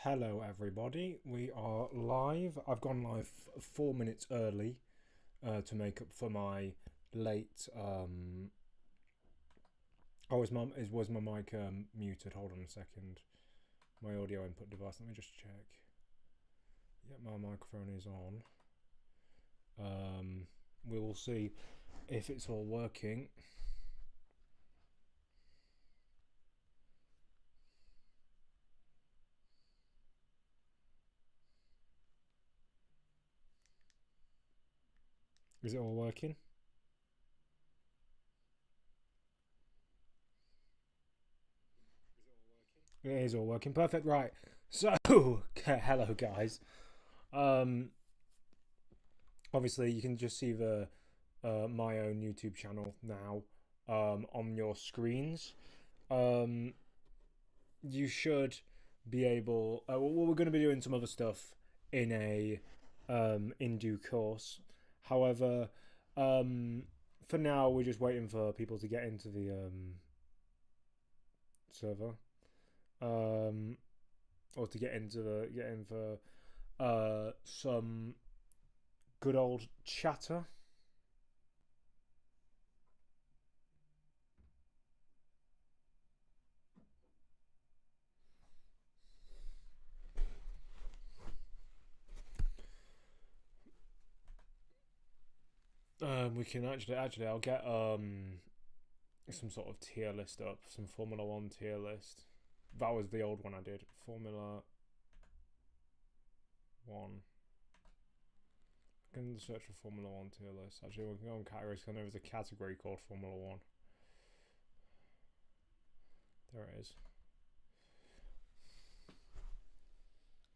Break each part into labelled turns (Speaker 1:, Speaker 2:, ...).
Speaker 1: Hello, everybody. We are live. I've gone live 4 minutes early to make up for my late. Was my mic muted? Hold on a second. My audio input device. Let me just check. Yeah, my microphone is on. We will see if it's all working. Is it all working? It is all working. Perfect. Right. So, hello guys. Obviously you can just see the my own YouTube channel now on your screens. You should be able. We're going to be doing some other stuff in due course. However, for now we're just waiting for people to get into the server, or to get in for some good old chatter. We can actually I'll get some sort of tier list up, some Formula 1 tier list. That was the old one I did, Formula 1. I can search for Formula 1 tier list. Actually, we can go on categories. I know there's a category called Formula 1. There it is.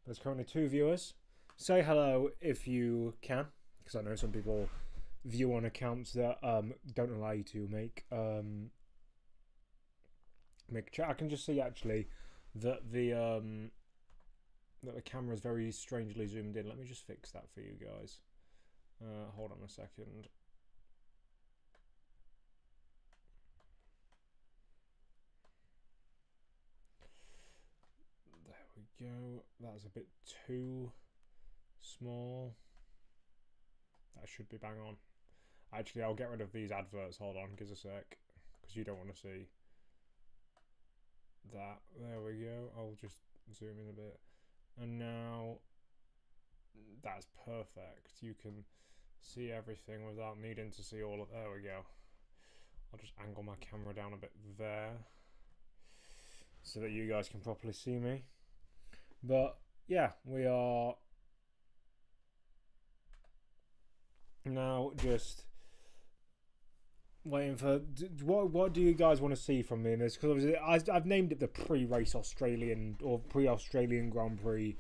Speaker 1: There's currently 2 viewers. Say hello if you can, because I know some people view on accounts that don't allow you to make chat. I can just see actually that the camera is very strangely zoomed in. Let me just fix that for you guys. Hold on a second. There we go. That's a bit too small. That should be bang on. Actually, I'll get rid of these adverts. Hold on, give us a sec, because you don't want to see that. There we go. I'll just zoom in a bit, and now that's perfect. You can see everything without needing to see all of. There we go. I'll just angle my camera down a bit there, so that you guys can properly see me. But yeah, we are now just waiting for what do you guys want to see from me in this? Because obviously I've named it the pre-race Australian or pre-Australian Grand Prix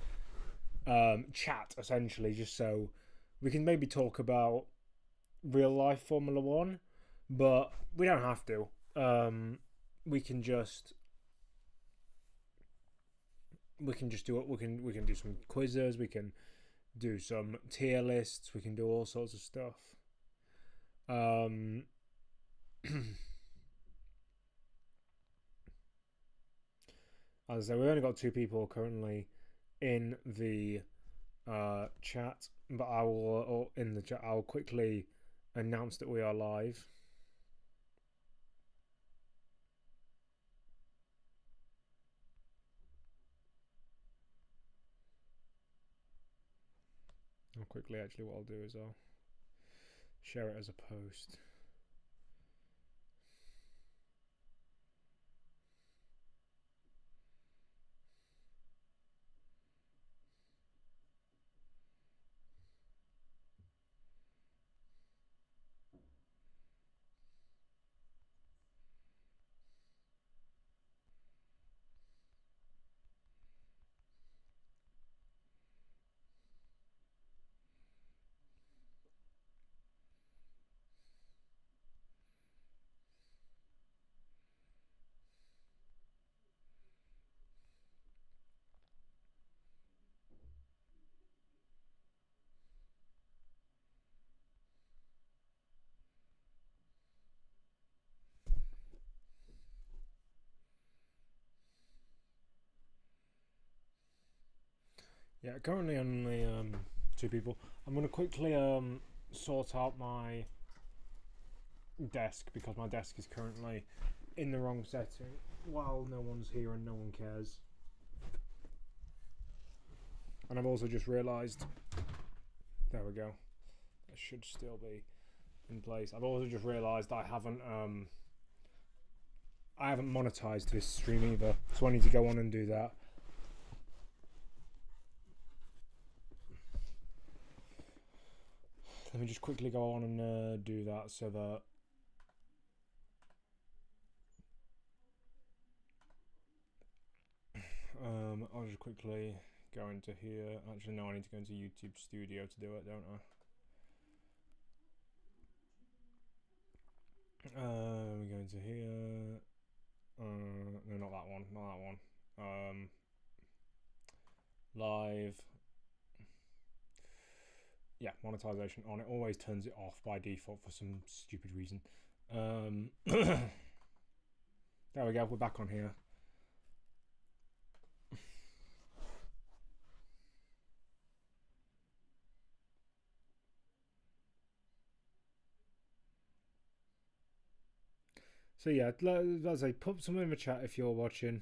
Speaker 1: chat, essentially, just so we can maybe talk about real life Formula 1, but we don't have to. We can just do it. We can do some quizzes. We can do some tier lists. We can do all sorts of stuff. As I say, we've only got 2 people currently in the chat, but I'll quickly announce that we are live. Actually, what I'll do is I'll share it as a post. Yeah, currently only 2 people. I'm gonna quickly sort out my desk because my desk is currently in the wrong setting while no one's here and no one cares. And I've also just realised, there we go, it should still be in place. I've also just realised I haven't monetized this stream either, so I need to go on and do that. Let me just quickly go on and do that so that I'll just quickly go into here. Actually, no, I need to go into YouTube Studio to do it, don't I? We go into here. No, not that one. Not that one. Live. Yeah, monetization on. It always turns it off by default for some stupid reason. There we go. We're back on here. So yeah, let's say put something in the chat if you're watching.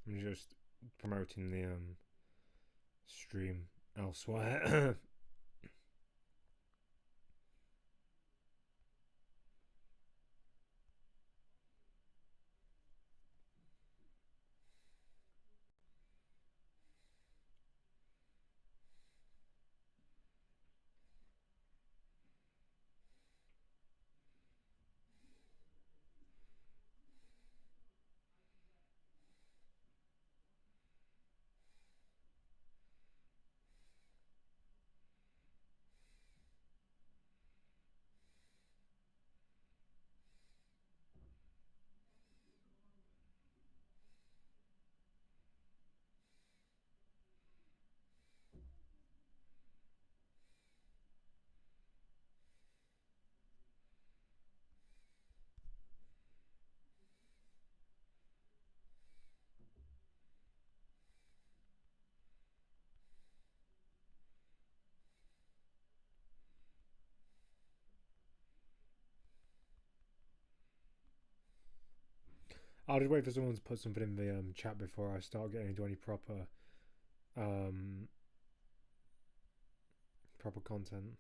Speaker 1: I'm just promoting the stream elsewhere. I'll just wait for someone to put something in the chat before I start getting into any proper content.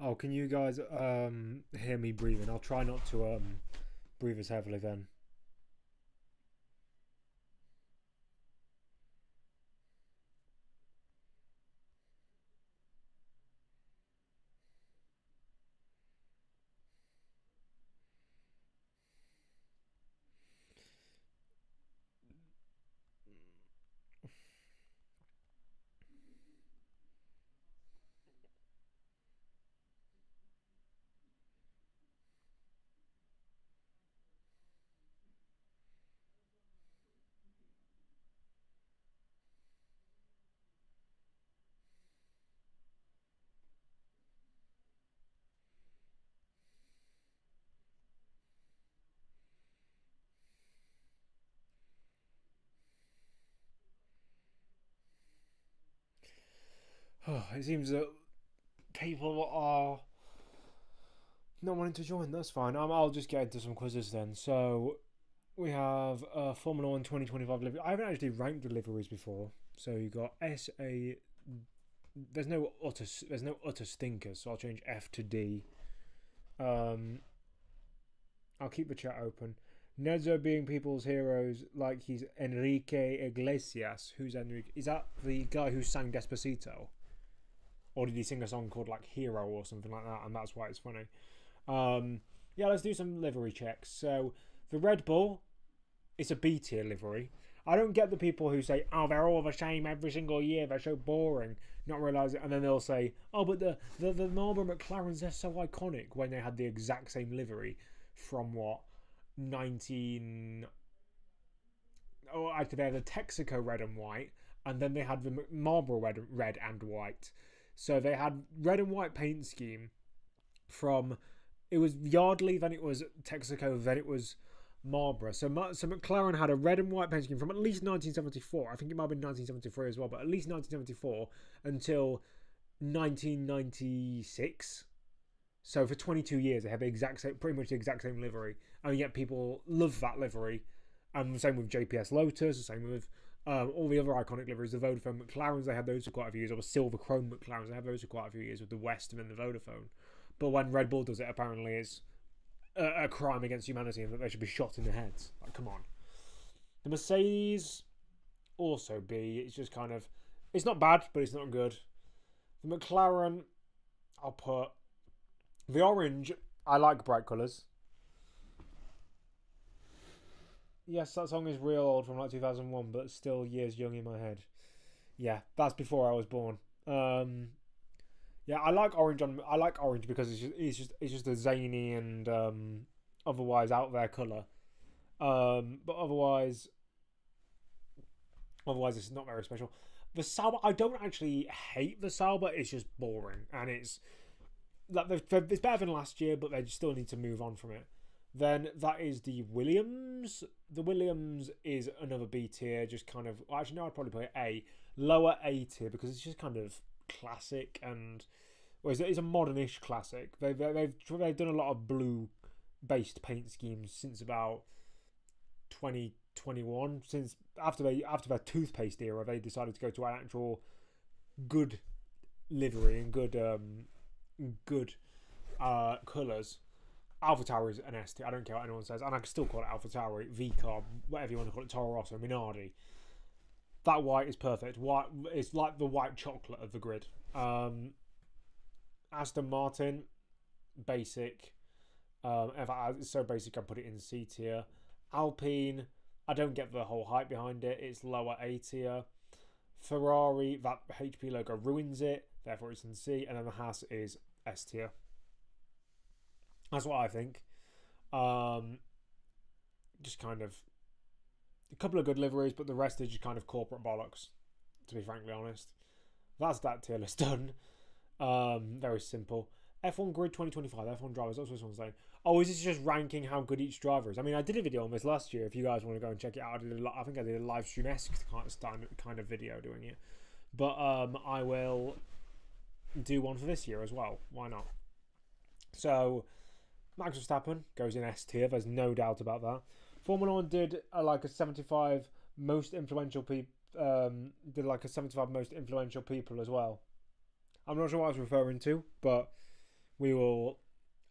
Speaker 1: Oh, can you guys hear me breathing? I'll try not to breathe as heavily then. It seems that people are not wanting to join. That's fine. I'll just get into some quizzes then. So we have Formula 1 2025 livery. I haven't actually ranked the liveries before. So you got SA. There's no utter stinkers, so I'll change F to D. I'll keep the chat open. Nedzo being people's heroes like he's Enrique Iglesias. Who's Enrique? Is that the guy who sang Despacito? Or did he sing a song called like Hero or something like that, and that's why it's funny? Yeah, let's do some livery checks. So the Red Bull, it's a B tier livery. I don't get the people who say, "Oh, they're all the same every single year. They're so boring." Not realize it, and then they'll say, "Oh, but the Marlboro McLarens, they're so iconic," when they had the exact same livery from what 19. Oh, actually, they had the Texaco red and white, and then they had the Marlboro red and white. So they had red and white paint scheme from, it was Yardley, then it was Texaco, then it was Marlboro. So McLaren had a red and white paint scheme from at least 1974. I think it might have been 1973 as well, but at least 1974 until 1996. So for 22 years, they had the exact same, pretty much the exact same livery, and yet people love that livery. And the same with JPS Lotus, the same with all the other iconic liveries. The Vodafone McLarens, they had those for quite a few years, or the Silver Chrome McLarens, they had those for quite a few years with the West and then the Vodafone. But when Red Bull does it, apparently it's a crime against humanity and that they should be shot in the heads. Like, come on. The Mercedes, also B. It's just kind of, it's not bad, but it's not good. The McLaren, I'll put, the orange, I like bright colours. Yes, that song is real old from like 2001, but still years young in my head. Yeah, that's before I was born. Yeah, I like orange because it's just a zany and otherwise out there colour. But otherwise it's not very special. The Sauber, I don't actually hate the Sauber. It's just boring, and it's like it's better than last year, but they still need to move on from it. Then that is the Williams. The Williams is another B tier, just kind of. Well, actually, no, I'd probably put A, lower A tier because it's just kind of classic and. Well, it's a modernish classic. They've done a lot of blue-based paint schemes since about 2021. Since after their toothpaste era, they decided to go to an actual good livery and good colours. AlphaTauri is an S tier. I don't care what anyone says, and I can still call it AlphaTauri, V-Carb, whatever you want to call it, Toro Rosso, Minardi. That white is perfect. White, it's like the white chocolate of the grid. Aston Martin, basic. It's so basic I put it in C tier. Alpine, I don't get the whole hype behind it. It's lower A tier. Ferrari, that HP logo ruins it, therefore it's in C. And then the Haas is S tier. That's what I think. Just kind of a couple of good liveries, but the rest is just kind of corporate bollocks, to be frankly honest. That's that tier list done. Very simple. F1 Grid 2025, F1 drivers, that's what someone's saying. Oh, is this just ranking how good each driver is? I mean, I did a video on this last year. If you guys want to go and check it out, I think I did a live stream-esque kind of video doing it. But I will do one for this year as well. Why not? So, Max Verstappen goes in S tier. There's no doubt about that. Formula 1 did like a 75 most influential people. Did like a 75 most influential people as well. I'm not sure what I was referring to, but we will.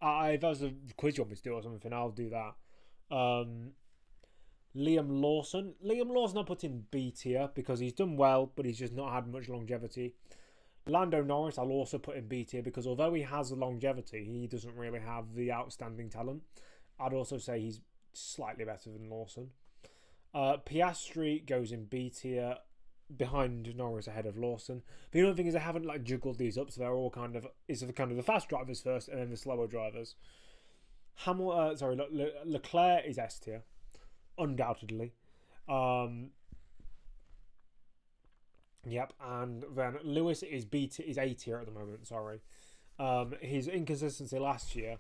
Speaker 1: If there's a quiz you want me to do or something, I'll do that. Liam Lawson I put in B tier because he's done well, but he's just not had much longevity. Lando Norris I'll also put in B tier because although he has the longevity, he doesn't really have the outstanding talent. I'd also say he's slightly better than Lawson. Piastri goes in B tier, behind Norris, ahead of Lawson. But the only thing is they haven't like juggled these up, so they're all kind of the fast drivers first and then the slower drivers. Leclerc is S tier, undoubtedly. Yep, and then Lewis is is A tier at the moment. Sorry, his inconsistency last year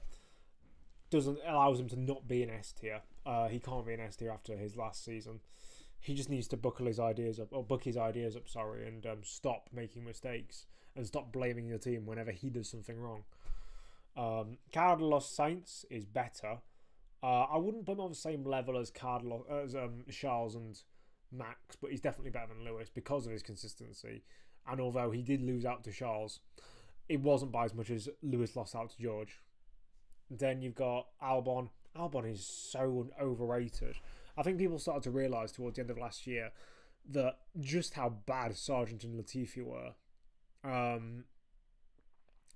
Speaker 1: allows him to not be an S tier. He can't be an S tier after his last season. He just needs to buckle his ideas up, or book his ideas up, sorry, and stop making mistakes and stop blaming the team whenever he does something wrong. Carlos Sainz is better. I wouldn't put him on the same level as Charles and Max, but he's definitely better than Lewis because of his consistency. And although he did lose out to Charles, it wasn't by as much as Lewis lost out to George. Then you've got Albon. Albon is so overrated. I think people started to realise towards the end of last year that just how bad Sargent and Latifi were.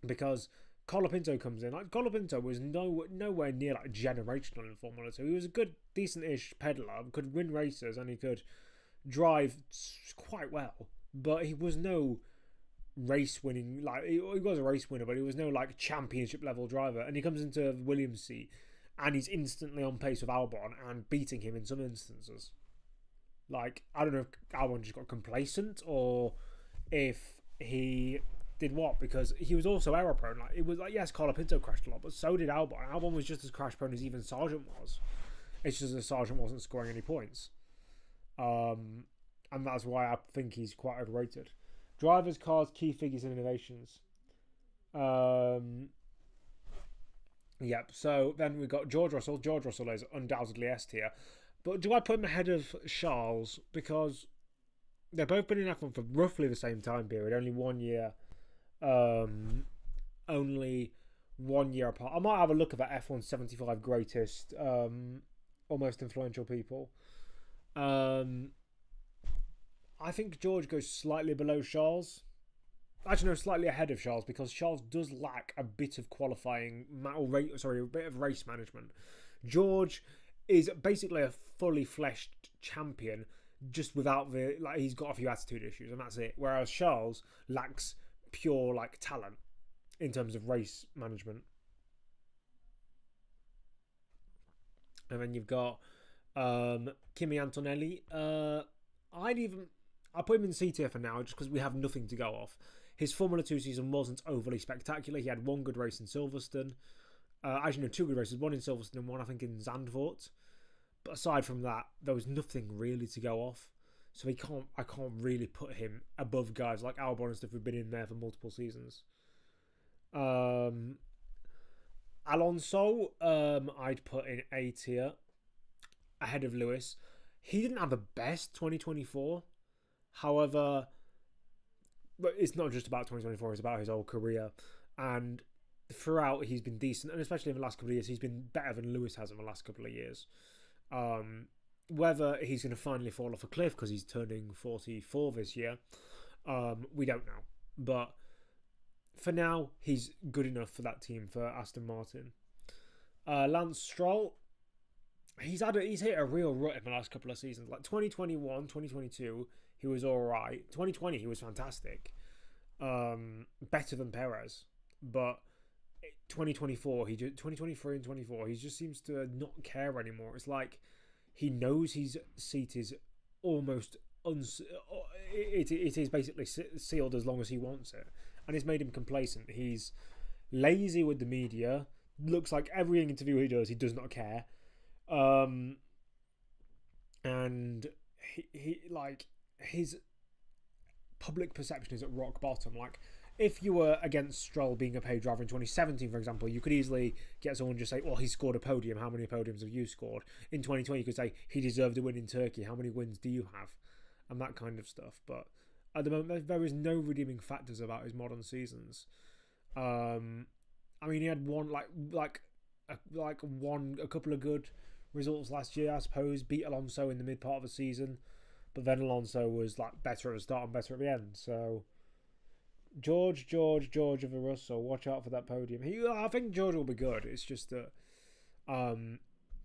Speaker 1: Because Colapinto comes in. Like, Colapinto was nowhere near like generational in Formula 2. He was a good, decent-ish peddler, could win races, and he could drive quite well. But he was no race-winning, like, he was a race winner, but he was no like championship-level driver. And he comes into Williams' seat, and he's instantly on pace with Albon and beating him in some instances. Like, I don't know if Albon just got complacent or if he did what, because he was also error prone. Like, it was like, yes, Colapinto crashed a lot, but so did Albon. Albon was just as crash prone as even Sargent was. It's just that Sargent wasn't scoring any points. And that's why I think he's quite overrated. Drivers, cars, key figures, and innovations. Yep, so then we got George Russell. George Russell is undoubtedly S tier. But do I put him ahead of Charles? Because they've both been in F1 for roughly the same time period. Only 1 year. Only 1 year apart. I might have a look at that F1 75 greatest, almost influential people. I think George goes slightly below Charles. Actually, no, slightly ahead of Charles, because Charles does lack a bit of qualifying, a bit of race management. George is basically a fully fleshed champion, just without he's got a few attitude issues, and that's it. Whereas Charles lacks pure talent in terms of race management. And then you've got Kimi Antonelli. I'll put him in C tier for now, just because we have nothing to go off. His Formula 2 season wasn't overly spectacular. He had one good race in Silverstone. Two good races. One in Silverstone and one, I think, in Zandvoort. But aside from that, there was nothing really to go off. So I can't really put him above guys like Albon and stuff who've been in there for multiple seasons. Alonso, I'd put in A tier, ahead of Lewis. He didn't have the best 2024. However, it's not just about 2024, it's about his whole career. And throughout, he's been decent. And especially in the last couple of years, he's been better than Lewis has in the last couple of years. Whether he's going to finally fall off a cliff because he's turning 44 this year, we don't know. But for now, he's good enough for that team, for Aston Martin. Lance Stroll, he's hit a real rut in the last couple of seasons. Like 2021, 2022, he was all right. 2020, he was fantastic. Better than Perez. But 2024, 2023 and 24, he just seems to not care anymore. It's like he knows his seat is almost it is basically sealed as long as he wants it, and it's made him complacent. He's lazy with the media. Looks like every interview he does not care. And he like his public perception is at rock bottom. Like, if you were against Stroll being a paid driver in 2017, for example, you could easily get someone just say, well, he scored a podium. How many podiums have you scored? In 2020, you could say, he deserved a win in Turkey. How many wins do you have? And that kind of stuff. But at the moment, there is no redeeming factors about his modern seasons. I mean, he had one, a couple of good results last year, I suppose. Beat Alonso in the mid part of the season. But then Alonso was better at the start and better at the end. So George of the Russell, watch out for that podium. I think George will be good. It's just that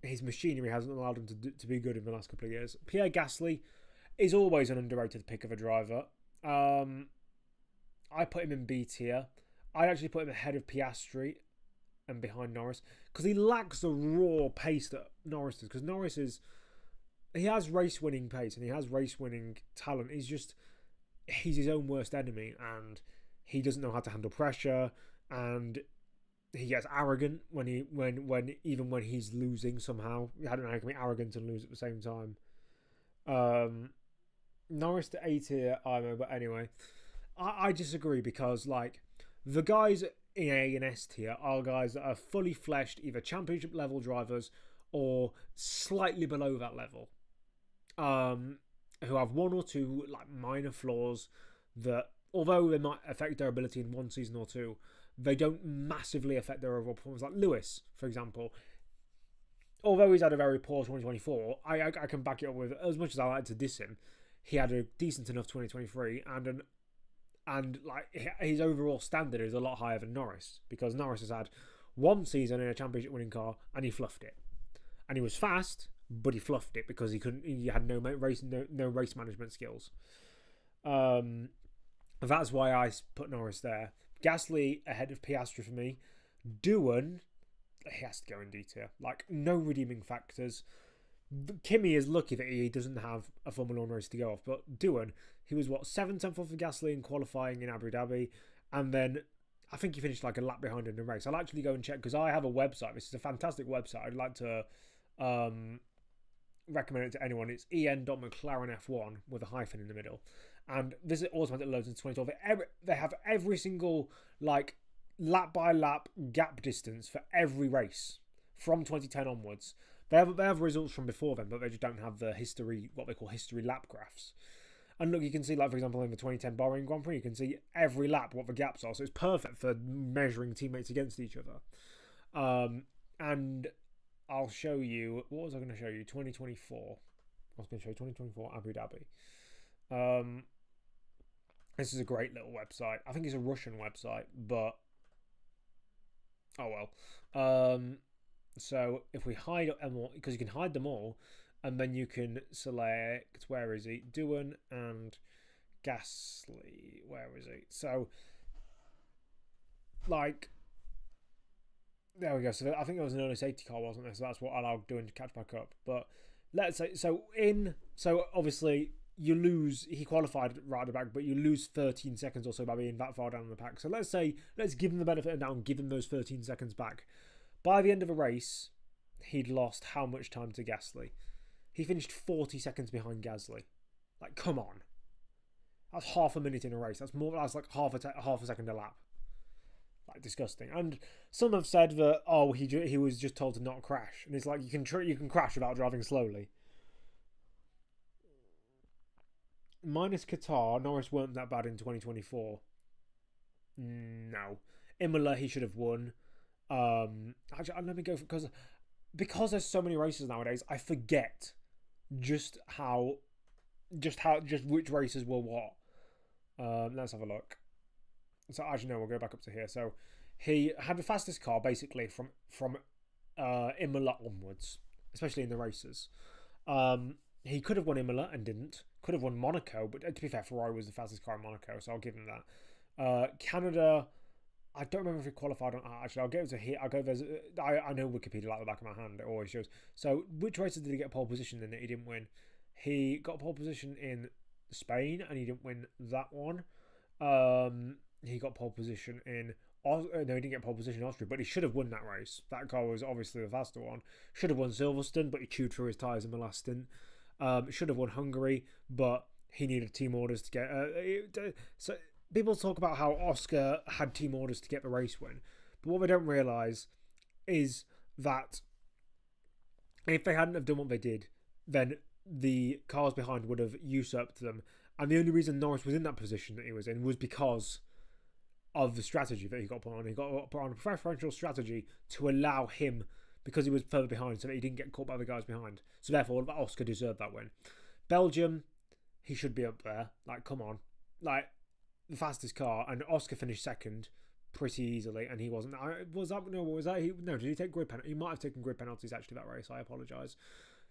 Speaker 1: his machinery hasn't allowed him to be good in the last couple of years. Pierre Gasly is always an underrated pick of a driver. I put him in B tier. I'd actually put him ahead of Piastri and behind Norris, because he lacks the raw pace that Norris does. Because he has race-winning pace and he has race-winning talent. He's his own worst enemy, and he doesn't know how to handle pressure, and he gets arrogant when he's losing somehow. I don't know how he can be arrogant and lose at the same time. Norris to A tier, but anyway, I disagree because like the guys in A and S tier are guys that are fully fleshed, either championship level drivers or slightly below that level, who have one or two like minor flaws that, although they might affect their ability in one season or two, they don't massively affect their overall performance. Like Lewis, for example, although he's had a very poor 2024, I can back it up with, as much as I like to diss him, he had a decent enough 2023 and like his overall standard is a lot higher than Norris, because Norris has had one season in a championship winning car and he fluffed it, and he was fast but he fluffed it because he had no race management skills. That's why I put Norris there. Gasly ahead of Piastri for me. Doohan, he has to go in D tier. Like, no redeeming factors. Kimi is lucky that he doesn't have a Formula 1 race to go off, but Doohan, he was 7th off of Gasly in qualifying in Abu Dhabi, and then I think he finished like a lap behind in the race. I'll actually go and check because I have a website. This is a fantastic website. I'd like to recommend it to anyone. It's en.mclarenf1 with a hyphen in the middle, and this is automatic loads in 2012. They have every single like lap by lap gap distance for every race from 2010 onwards. They have results from before then, but they just don't have the history, what they call history lap graphs. And look, you can see, like, for example, in the 2010 Bahrain Grand Prix, you can see every lap what the gaps are. So it's perfect for measuring teammates against each other. And I'll show you, what was I going to show you? 2024. I was going to show you 2024 Abu Dhabi. This is a great little website. I think it's a Russian website, but oh well. So if we hide them all, because you can hide them all, and then you can select, where is he? Doohan and Gasly. Where is he? So, like, there we go. So I think there was an early safety car, wasn't there? So that's what I allowed Doohan to catch back up. But let's say, so obviously you lose, he qualified right at the back, but you lose 13 seconds or so by being that far down in the pack. So let's give him the benefit of the doubt and give him those 13 seconds back. By the end of the race, he'd lost how much time to Gasly? He finished 40 seconds behind Gasly. Like, come on. That's half a minute in a race. That's like half a second a lap. Like, disgusting. And some have said that, oh, he was just told to not crash. And it's like, you can crash without driving slowly. Minus Qatar, Norris weren't that bad in 2024. No. Imola, he should have won. Actually, let me go because there's so many races nowadays. I forget just which races were what. Let's have a look. So actually, no, we'll go back up to here. So he had the fastest car basically from Imola onwards, especially in the races. He could have won Imola and didn't. Could have won Monaco, but to be fair, Ferrari was the fastest car in Monaco, so I'll give him that. Canada, I don't remember if he qualified or not. Actually, I'll go to here. I know Wikipedia like the back of my hand. It always shows. So, which races did he get pole position in that he didn't win? He got pole position in Spain, and he didn't win that one. He got pole position in... No, he didn't get pole position in Austria, but he should have won that race. That car was obviously the faster one. Should have won Silverstone, but he chewed through his tyres in the last stint. Should have won Hungary, but he needed team orders to get... So people talk about how Oscar had team orders to get the race win, but what they don't realise is that if they hadn't have done what they did, then the cars behind would have usurped them, and the only reason Norris was in that position that he was in was because of the strategy that he got put on. He got put on a preferential strategy to allow him, because he was further behind, so that he didn't get caught by the guys behind. So therefore, Oscar deserved that win. Belgium, he should be up there. Like, come on. Like, the fastest car, and Oscar finished second pretty easily, and he wasn't. Did he take grid penalties? He might have taken grid penalties actually that race. I apologise.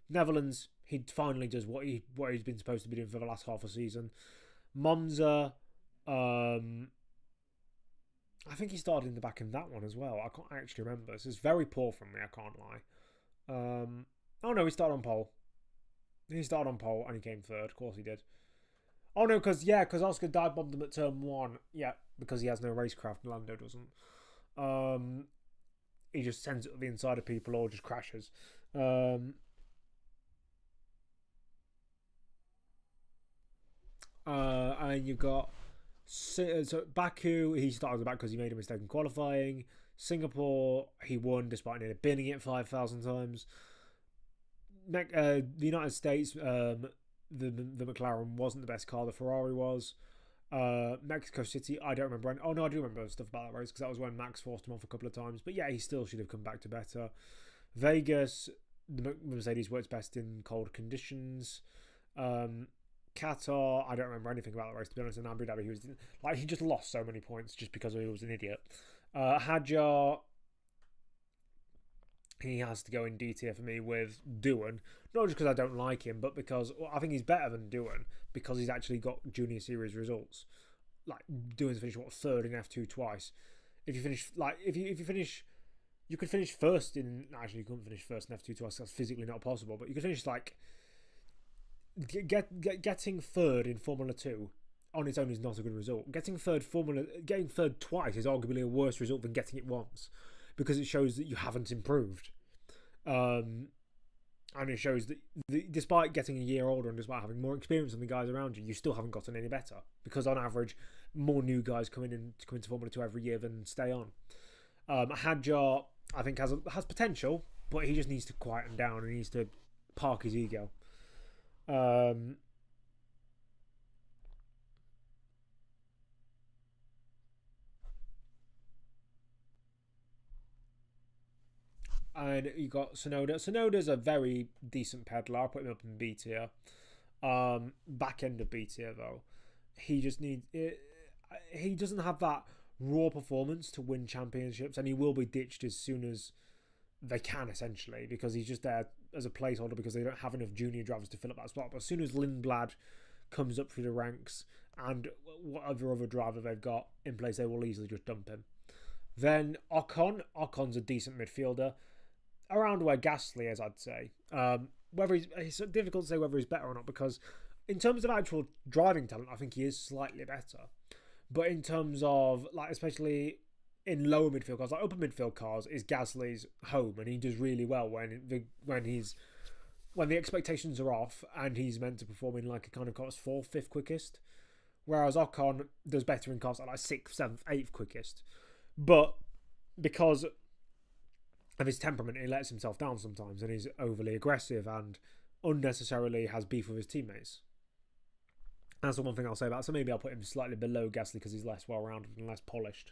Speaker 1: Netherlands, he finally does what he's been supposed to be doing for the last half a season. Monza, I think he started in the back in that one as well. I can't actually remember. This is very poor from me, I can't lie. Oh no, he started on pole. He started on pole and he came third. Of course he did. Oh no, because Oscar dive bombed him at turn 1. Yeah, because he has no racecraft and Lando doesn't. He just sends it to the inside of people or just crashes.
Speaker 2: And you've got so Baku. He started the back because he made a mistake in qualifying. Singapore, he won despite nearly binning it 5,000 times. The United States, the McLaren wasn't the best car. The Ferrari was. Mexico City, I don't remember. I do remember stuff about that race because that was when Max forced him off a couple of times. But yeah, he still should have come back to better. Vegas, the Mercedes works best in cold conditions. Qatar, I don't remember anything about that race, to be honest. In Abu Dhabi, he just lost so many points just because he was an idiot. Hadjar, he has to go in D tier for me with Doohan. Not just because I don't like him, but because I think he's better than Doohan because he's actually got Junior Series results. Like, Doohan's finished, third in F2 twice. If you finish, you could finish first in... Actually, you couldn't finish first in F2 twice. That's physically not possible. But you could finish, getting third in Formula 2 on its own is not a good result. Getting third twice is arguably a worse result than getting it once, because it shows that you haven't improved. And it shows that despite getting a year older and despite having more experience than the guys around you, you still haven't gotten any better. Because on average, more new guys come into Formula 2 every year than stay on. Hadjar, I think, has potential, but he just needs to quieten down and he needs to park his ego. And you got Tsunoda. Tsunoda's a very decent peddler. I'll put him up in B tier. Back end of B tier though. He just needs it. He doesn't have that raw performance to win championships, and he will be ditched as soon as they can, essentially, because he's just there as a placeholder because they don't have enough junior drivers to fill up that spot. But as soon as Lindblad comes up through the ranks and whatever other driver they've got in place, they will easily just dump him. Then Ocon's a decent midfielder, around where Gasly is, I'd say. Whether it's difficult to say whether he's better or not, because in terms of actual driving talent, I think he is slightly better. But in terms of, especially in lower midfield cars, upper midfield cars is Gasly's home, and he does really well when the expectations are off and he's meant to perform in a kind of cars 4th, 5th quickest, whereas Ocon does better in cars 6th, 7th, 8th quickest. But because of his temperament, he lets himself down sometimes, and he's overly aggressive and unnecessarily has beef with his teammates. That's the one thing I'll say about it. So maybe I'll put him slightly below Gasly because he's less well-rounded and less polished.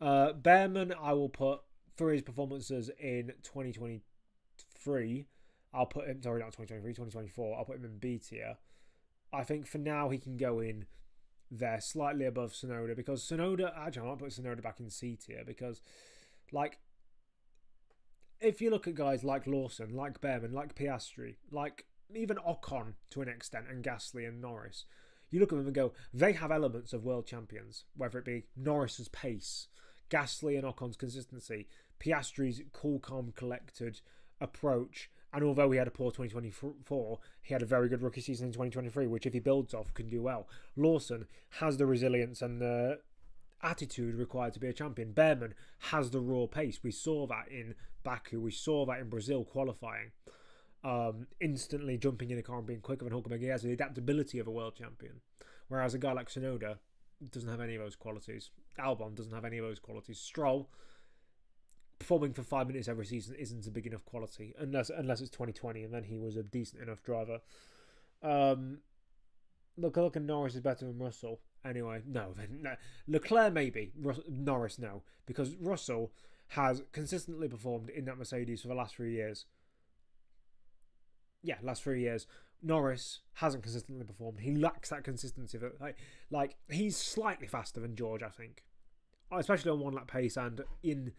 Speaker 2: Behrman, I will put, for his performances in 2023, I'll put him, sorry, not 2023, 2024, I'll put him in B tier. I think for now he can go in there slightly above Tsunoda, because Tsunoda, actually I might put Tsunoda back in C tier, because if you look at guys like Lawson, like Behrman, like Piastri, like even Ocon to an extent, and Gasly and Norris, you look at them and go, they have elements of world champions, whether it be Norris's pace, Gasly and Ocon's consistency, Piastri's cool, calm, collected approach, and although he had a poor 2024, he had a very good rookie season in 2023, which if he builds off can do well. Lawson has the resilience and the attitude required to be a champion. Behrman has the raw pace. We saw that in Baku, we saw that in Brazil qualifying. Instantly jumping in a car and being quicker than Hulkenberg. He has the adaptability of a world champion, whereas a guy like Tsunoda doesn't have any of those qualities. Albon doesn't have any of those qualities. Stroll, performing for 5 minutes every season isn't a big enough quality, unless it's 2020, and then he was a decent enough driver. Look, Norris is better than Russell. Anyway, no. Leclerc maybe, Norris no, because Russell has consistently performed in that Mercedes for the last 3 years. Yeah, last 3 years. Norris hasn't consistently performed. He lacks that consistency. Like he's slightly faster than George, I think, especially on 1 lap pace, and in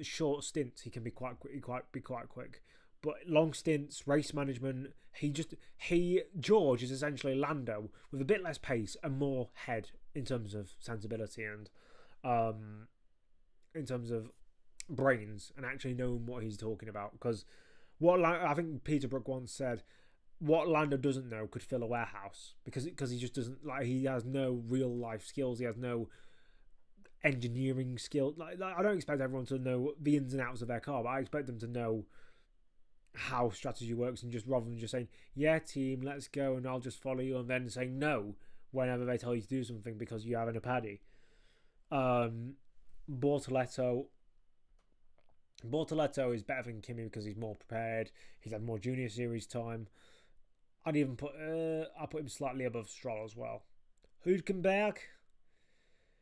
Speaker 2: short stints he can be quite quick. But long stints, race management, George is essentially Lando with a bit less pace and more head in terms of sensibility and in terms of brains and actually knowing what he's talking about. Because I think Peter Brook once said, what Lando doesn't know could fill a warehouse, because he just doesn't, he has no real life skills. He has no engineering skill. I don't expect everyone to know the ins and outs of their car, but I expect them to know how strategy works, and just rather than just saying, yeah, team, let's go, and I'll just follow you, and then saying no whenever they tell you to do something because you haven't a paddy. Bortoletto is better than Kimi because he's more prepared. He's had more junior series time. I'd even put him slightly above Stroll as well. Hülkenberg,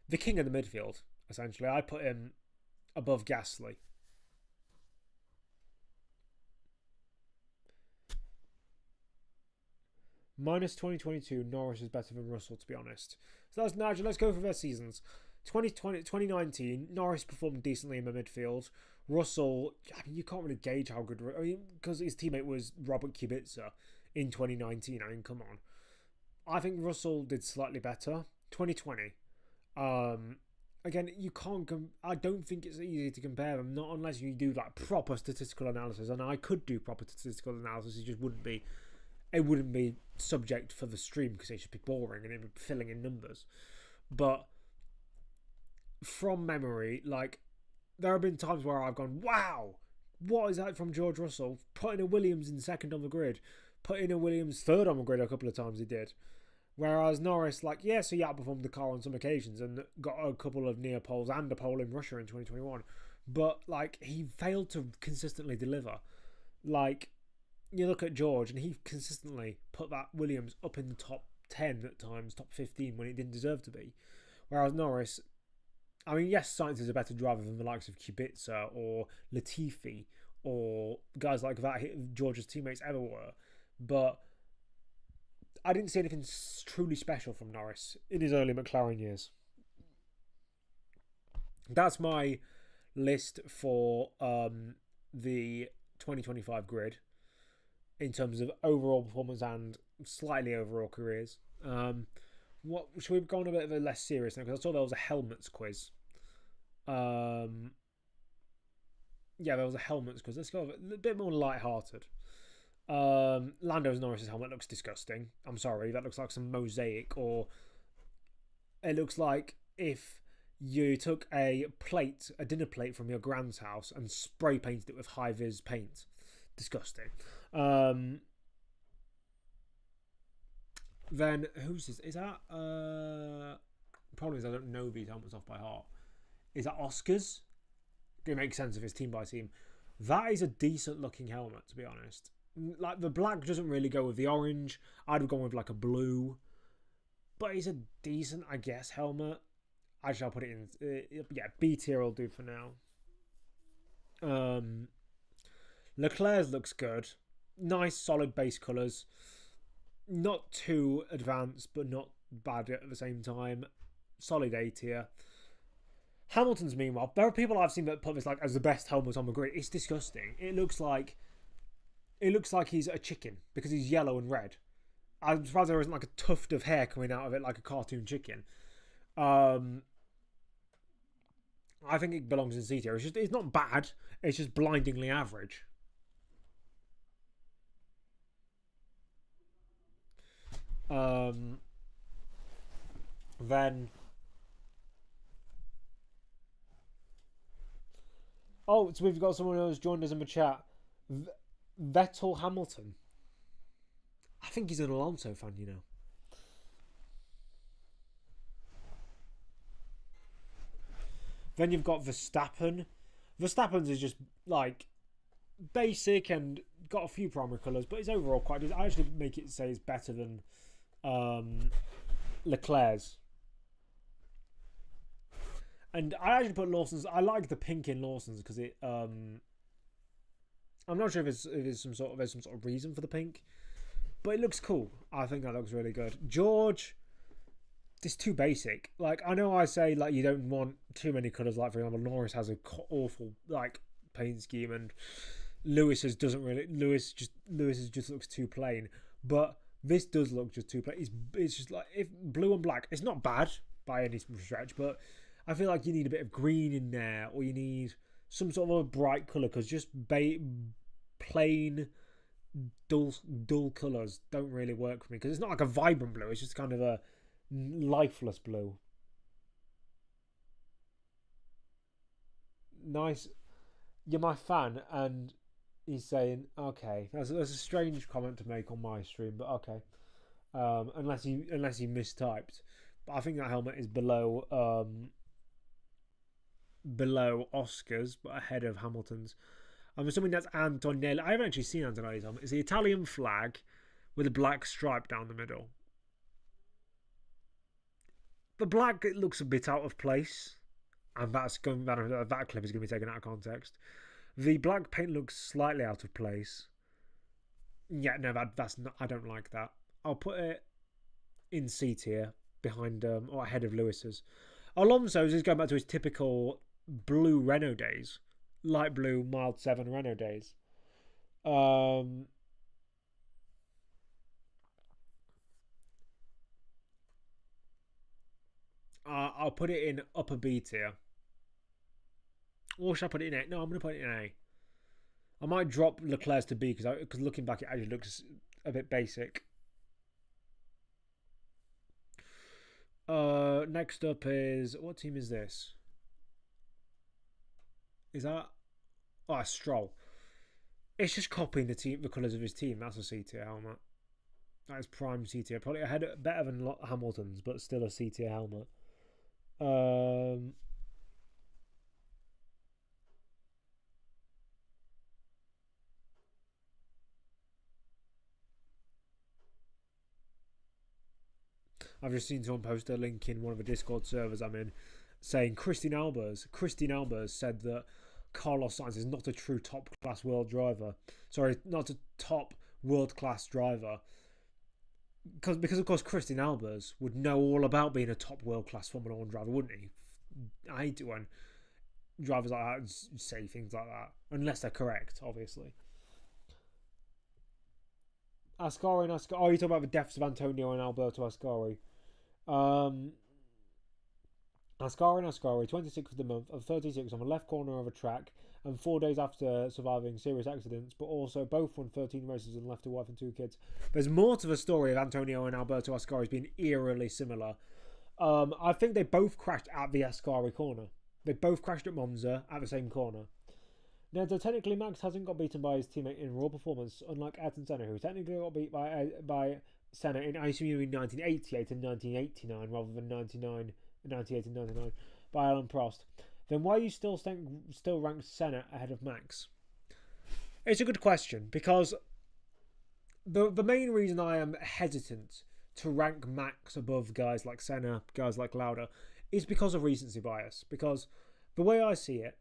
Speaker 2: the king of the midfield, essentially. I put him above Gasly. Minus 2022, Norris is better than Russell, to be honest. So that's Nigel. Let's go for their seasons. 2019, Norris performed decently in the midfield. Russell, I mean, you can't really gauge how good... I mean, because his teammate was Robert Kubica in 2019. I mean, come on. I think Russell did slightly better. 2020. Again, you can't... I don't think it's easy to compare them, not unless you do like proper statistical analysis. And I could do proper statistical analysis. It just wouldn't be... It wouldn't be subject for the stream because it'd just be boring and it'd be filling in numbers. But from memory, like, there have been times where I've gone, wow, what is that from George Russell? Putting a Williams in second on the grid. Putting a Williams third on the grid a couple of times he did. Whereas Norris, like, yeah, so he outperformed the car on some occasions and got a couple of near poles and a pole in Russia in 2021. But, like, he failed to consistently deliver. Like, you look at George and he consistently put that Williams up in the top 10 at times, top 15 when it didn't deserve to be. Whereas Norris, I mean, yes, Sainz is a better driver than the likes of Kubica or Latifi or guys like that George's teammates ever were. But I didn't see anything truly special from Norris in his early McLaren years. That's my list for the 2025 grid in terms of overall performance and slightly overall careers. What should we go on a bit of a less serious now? Because I saw there was a helmets quiz. Yeah, there was a helmets quiz. Let's go a bit more light-hearted. Lando Norris's helmet looks disgusting. I'm sorry, that looks like some mosaic, or it looks like if you took a dinner plate from your grand's house and spray painted it with high-vis paint. Disgusting. Then who's this? Is that problem is I don't know these helmets off by heart. Is that Oscars? It makes sense if it's team by team. That is a decent looking helmet, to be honest. Like, the black doesn't really go with the orange. I'd have gone with like a blue, but it's a decent, I guess, helmet. Actually, I'll put it in. Yeah, B tier will do for now. Leclerc's looks good. Nice, solid base colours. Not too advanced, but not bad at the same time. Solid A tier. Hamilton's, meanwhile, there are people I've seen that put this like as the best helmet on the grid. It's disgusting. It looks like he's a chicken because he's yellow and red. I'm surprised there isn't like a tuft of hair coming out of it like a cartoon chicken. I think it belongs in C tier. It's not bad. It's just blindingly average. Then so we've got someone who's joined us in the chat. Vettel Hamilton. I think he's an Alonso fan, you know. Then you've got Verstappen. Verstappen's is just like basic and got a few primary colours, but it's overall quite good. I actually make it say it's better than Leclerc's. And I actually put Lawson's. I like the pink in Lawson's because it. I'm not sure if there's some sort of reason for the pink, but it looks cool. I think that looks really good. George, it's too basic. Like, I know I say like you don't want too many colours. Like, for example, Norris has an awful like paint scheme, and Lewis's just looks too plain. But this does look just too plain. It's just like, if blue and black. It's not bad by any stretch, but I feel like you need a bit of green in there, or you need some sort of a bright colour, because just plain dull colours don't really work for me, because it's not like a vibrant blue, it's just kind of a lifeless blue. Nice. You're my fan, and he's saying, okay, that's a strange comment to make on my stream, but okay. Unless he mistyped. But I think that helmet is below Oscar's, but ahead of Hamilton's. I'm assuming that's Antonelli. I haven't actually seen Antonelli's helmet. It's the Italian flag with a black stripe down the middle. The black, it looks a bit out of place, and that clip is going to be taken out of context. The black paint looks slightly out of place. Yeah, no, that's not. I don't like that. I'll put it in C tier behind or ahead of Lewis's. Alonso's is going back to his typical blue Renault days, light blue mild 7 Renault days. I'll put it in upper B tier. Or should I put it in A? No, I'm going to put it in A. I might drop Leclerc's to B because looking back, it actually looks a bit basic. Next up is, what team is this? Is that? Oh, Stroll. It's just copying the colours of his team. That's a C tier helmet. That is prime C tier. Probably better than Hamilton's, but still a C tier helmet. I've just seen someone post a link in one of the Discord servers I'm in saying Christian Albers said that Carlos Sainz is not a true top-class world driver. Sorry, not a top world-class driver. Because of course, Christian Albers would know all about being a top world-class Formula 1 driver, wouldn't he? I hate it when drivers like that say things like that. Unless they're correct, obviously. Ascari and Ascari. Oh, you talking about the deaths of Antonio and Alberto Ascari. Ascari and Ascari, 26th of the month, of 36 on the left corner of a track, and 4 days after surviving serious accidents, but also both won 13 races and left a wife and 2 kids. There's more to the story of Antonio and Alberto Ascari being eerily similar. I think they both crashed at the Ascari corner. They both crashed at Monza at the same corner. Now, though technically Max hasn't got beaten by his teammate in raw performance, unlike Ayrton Senna, who technically got beat by Senna in ICU in 1988 and 1989 rather than 98 and 99 by Alan Prost, then why are you still ranked Senna ahead of Max? It's a good question, because the main reason I am hesitant to rank Max above guys like Senna, guys like Lauda, is because of recency bias. Because the way I see it,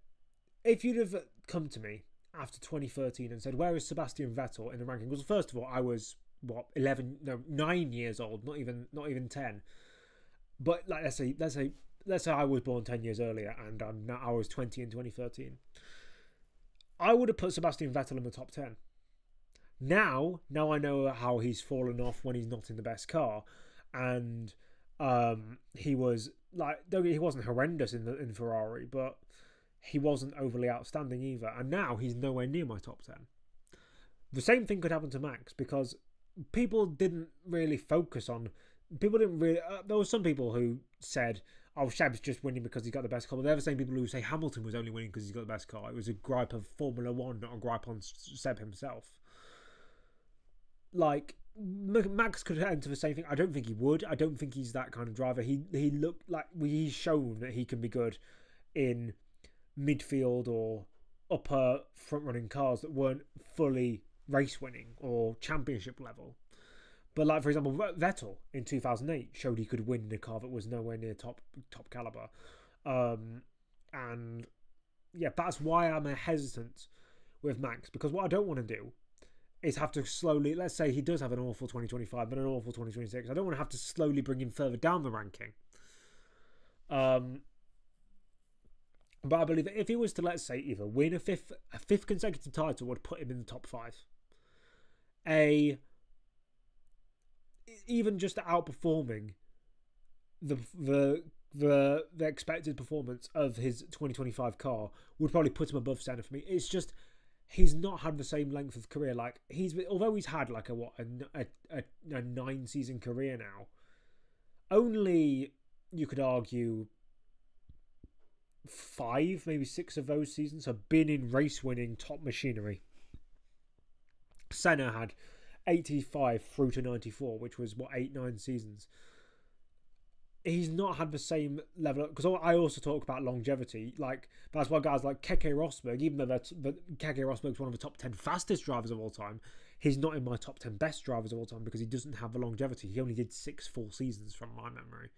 Speaker 2: if you'd have come to me after 2013 and said, where is Sebastian Vettel in the ranking? Well, first of all, I was 9 years old, not even 10. But like, let's say I was born 10 years earlier and I was 20 in 2013. I would have put Sebastian Vettel in the top 10. Now I know how he's fallen off when he's not in the best car, and he wasn't horrendous in Ferrari, but he wasn't overly outstanding either. And now he's nowhere near my top 10. The same thing could happen to Max, because people didn't really focus on. People didn't really. There were some people who said, "Oh, Seb's just winning because he's got the best car." But they're the same people who say Hamilton was only winning because he's got the best car. It was a gripe of Formula One, not a gripe on Seb himself. Like, Max could enter the same thing. I don't think he would. I don't think he's that kind of driver. He looked like he's shown that he can be good in midfield or upper front running cars that weren't fully race winning or championship level. But like, for example, Vettel in 2008 showed he could win in a car that was nowhere near top caliber. And yeah, that's why I'm hesitant with Max, because what I don't want to do is have to slowly, let's say he does have an awful 2025 but an awful 2026, I don't want to have to slowly bring him further down the ranking. But I believe that if he was to, let's say, either win a fifth consecutive title, would put him in the top 5. Even just outperforming the expected performance of his 2025 car would probably put him above Senna for me. It's just he's not had the same length of career. Like, although he's had like a 9-season career now, only, you could argue, 5, maybe 6 of those seasons have been in race winning top machinery. Senna had 85 through to 94, which was, 8-9 seasons. He's not had the same level, because I also talk about longevity. Like, that's why guys like Keke Rosberg, even though Keke Rosberg's one of the top 10 fastest drivers of all time, he's not in my top 10 best drivers of all time because he doesn't have the longevity. He only did 6 full seasons from my memory.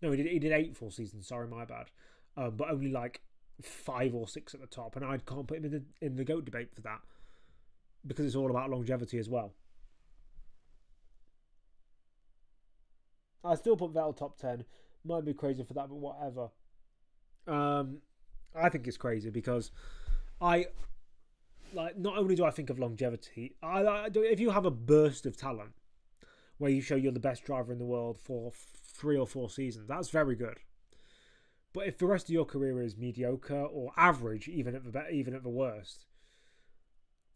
Speaker 2: No, he did 8 full seasons. Sorry, my bad. But only like 5 or 6 at the top, and I can't put him in the GOAT debate for that because it's all about longevity as well. I still put Vettel top 10. Might be crazy for that, but whatever. I think it's crazy because not only do I think of longevity, if you have a burst of talent where you show you're the best driver in the world for 3 or 4 seasons, that's very good. But if the rest of your career is mediocre or average, even at the worst,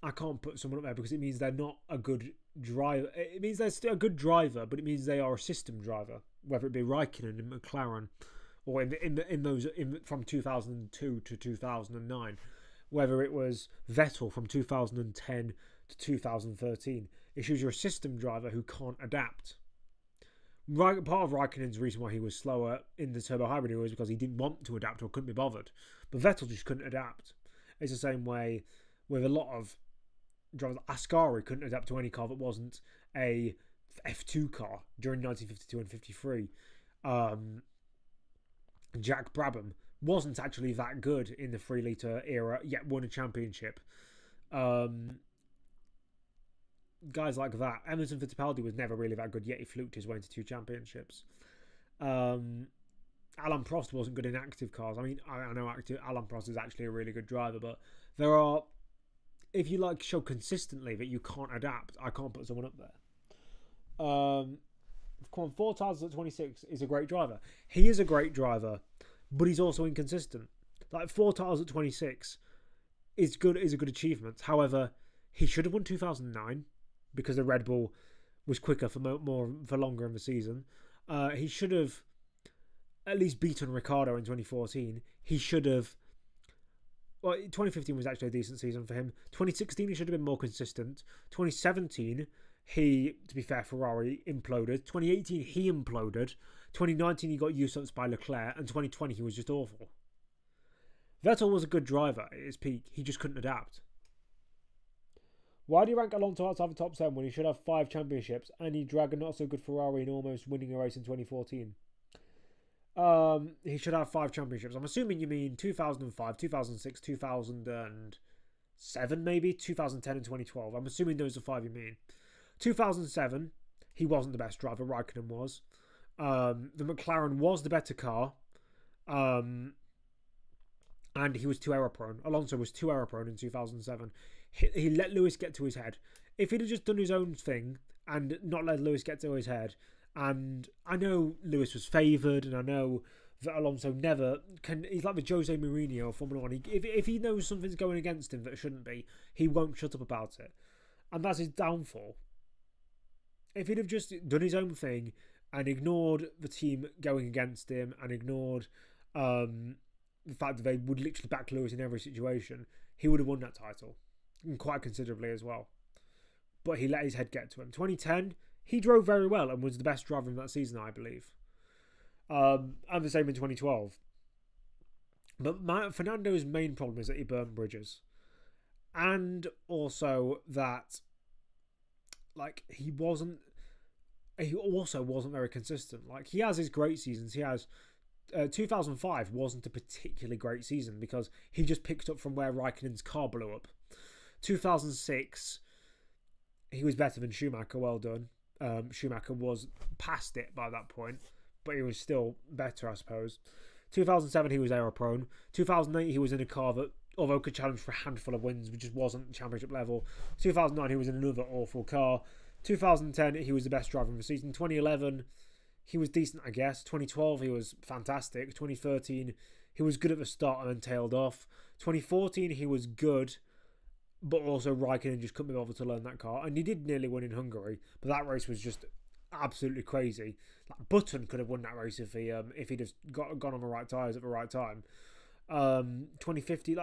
Speaker 2: I can't put someone up there because it means they're not a good driver. It means they're still a good driver, but it means they are a system driver, whether it be Raikkonen and McLaren, or in those from 2002 to 2009, whether it was Vettel from 2010 to 2013. It shows you're a system driver who can't adapt. Part of Raikkonen's reason why he was slower in the turbo hybrid was because he didn't want to adapt or couldn't be bothered. But Vettel just couldn't adapt. It's the same way with a lot of drivers. Ascari couldn't adapt to any car that wasn't a F2 car during 1952 and 53. Jack Brabham wasn't actually that good in the 3-litre era, yet won a championship. Guys like that. Emerson Fittipaldi was never really that good, yet he fluked his way into 2 championships. Alain Prost wasn't good in active cars. I mean, I know Alain Prost is actually a really good driver, but there are, if you show consistently that you can't adapt, I can't put someone up there. Come on, 4 titles at 26 is a great driver. He is a great driver, but he's also inconsistent. 4 titles at 26 is a good achievement. However, he should have won 2009 because the Red Bull was quicker for longer in the season. He should have at least beaten Ricciardo in 2014. He should have. Well, 2015 was actually a decent season for him. 2016 he should have been more consistent. 2017 to be fair, Ferrari imploded. 2018 he imploded. 2019 he got usurped by Leclerc, and 2020 he was just awful. Vettel was a good driver at his peak. He just couldn't adapt. Why do you rank Alonso outside the top 10 when he should have 5 championships and he dragged a not so good Ferrari in almost winning a race in 2014? He should have 5 championships. I'm assuming you mean 2005, 2006, 2007 maybe, 2010 and 2012. I'm assuming those are 5 you mean. 2007, he wasn't the best driver. Raikkonen was. The McLaren was the better car. And he was too error prone. Alonso was too error prone in 2007. He let Lewis get to his head. If he'd have just done his own thing and not let Lewis get to his head, and I know Lewis was favoured, and I know that Alonso never can. He's like the Jose Mourinho of Formula 1. If he knows something's going against him that it shouldn't be, he won't shut up about it. And that's his downfall. If he'd have just done his own thing and ignored the team going against him and ignored the fact that they would literally back Lewis in every situation, he would have won that title. And quite considerably as well. But he let his head get to him. 2010, he drove very well and was the best driver in that season, I believe. And the same in 2012. But Fernando's main problem is that he burnt bridges. And also that he also wasn't very consistent. He has his great seasons. He has 2005 wasn't a particularly great season because he just picked up from where Raikkonen's car blew up. 2006, he was better than Schumacher. Well done. Schumacher was past it by that point, but he was still better, I suppose. 2007, he was error prone. 2008, he was in a car that, although could challenge for a handful of wins, but just wasn't championship level. 2009, he was in another awful car. 2010, he was the best driver of the season. 2011, he was decent, I guess. 2012, he was fantastic. 2013, he was good at the start and then tailed off. 2014, he was good, but also Raikkonen just couldn't be bothered to learn that car. And he did nearly win in Hungary, but that race was just absolutely crazy. Button could have won that race if he'd have gone on the right tyres at the right time. 2050,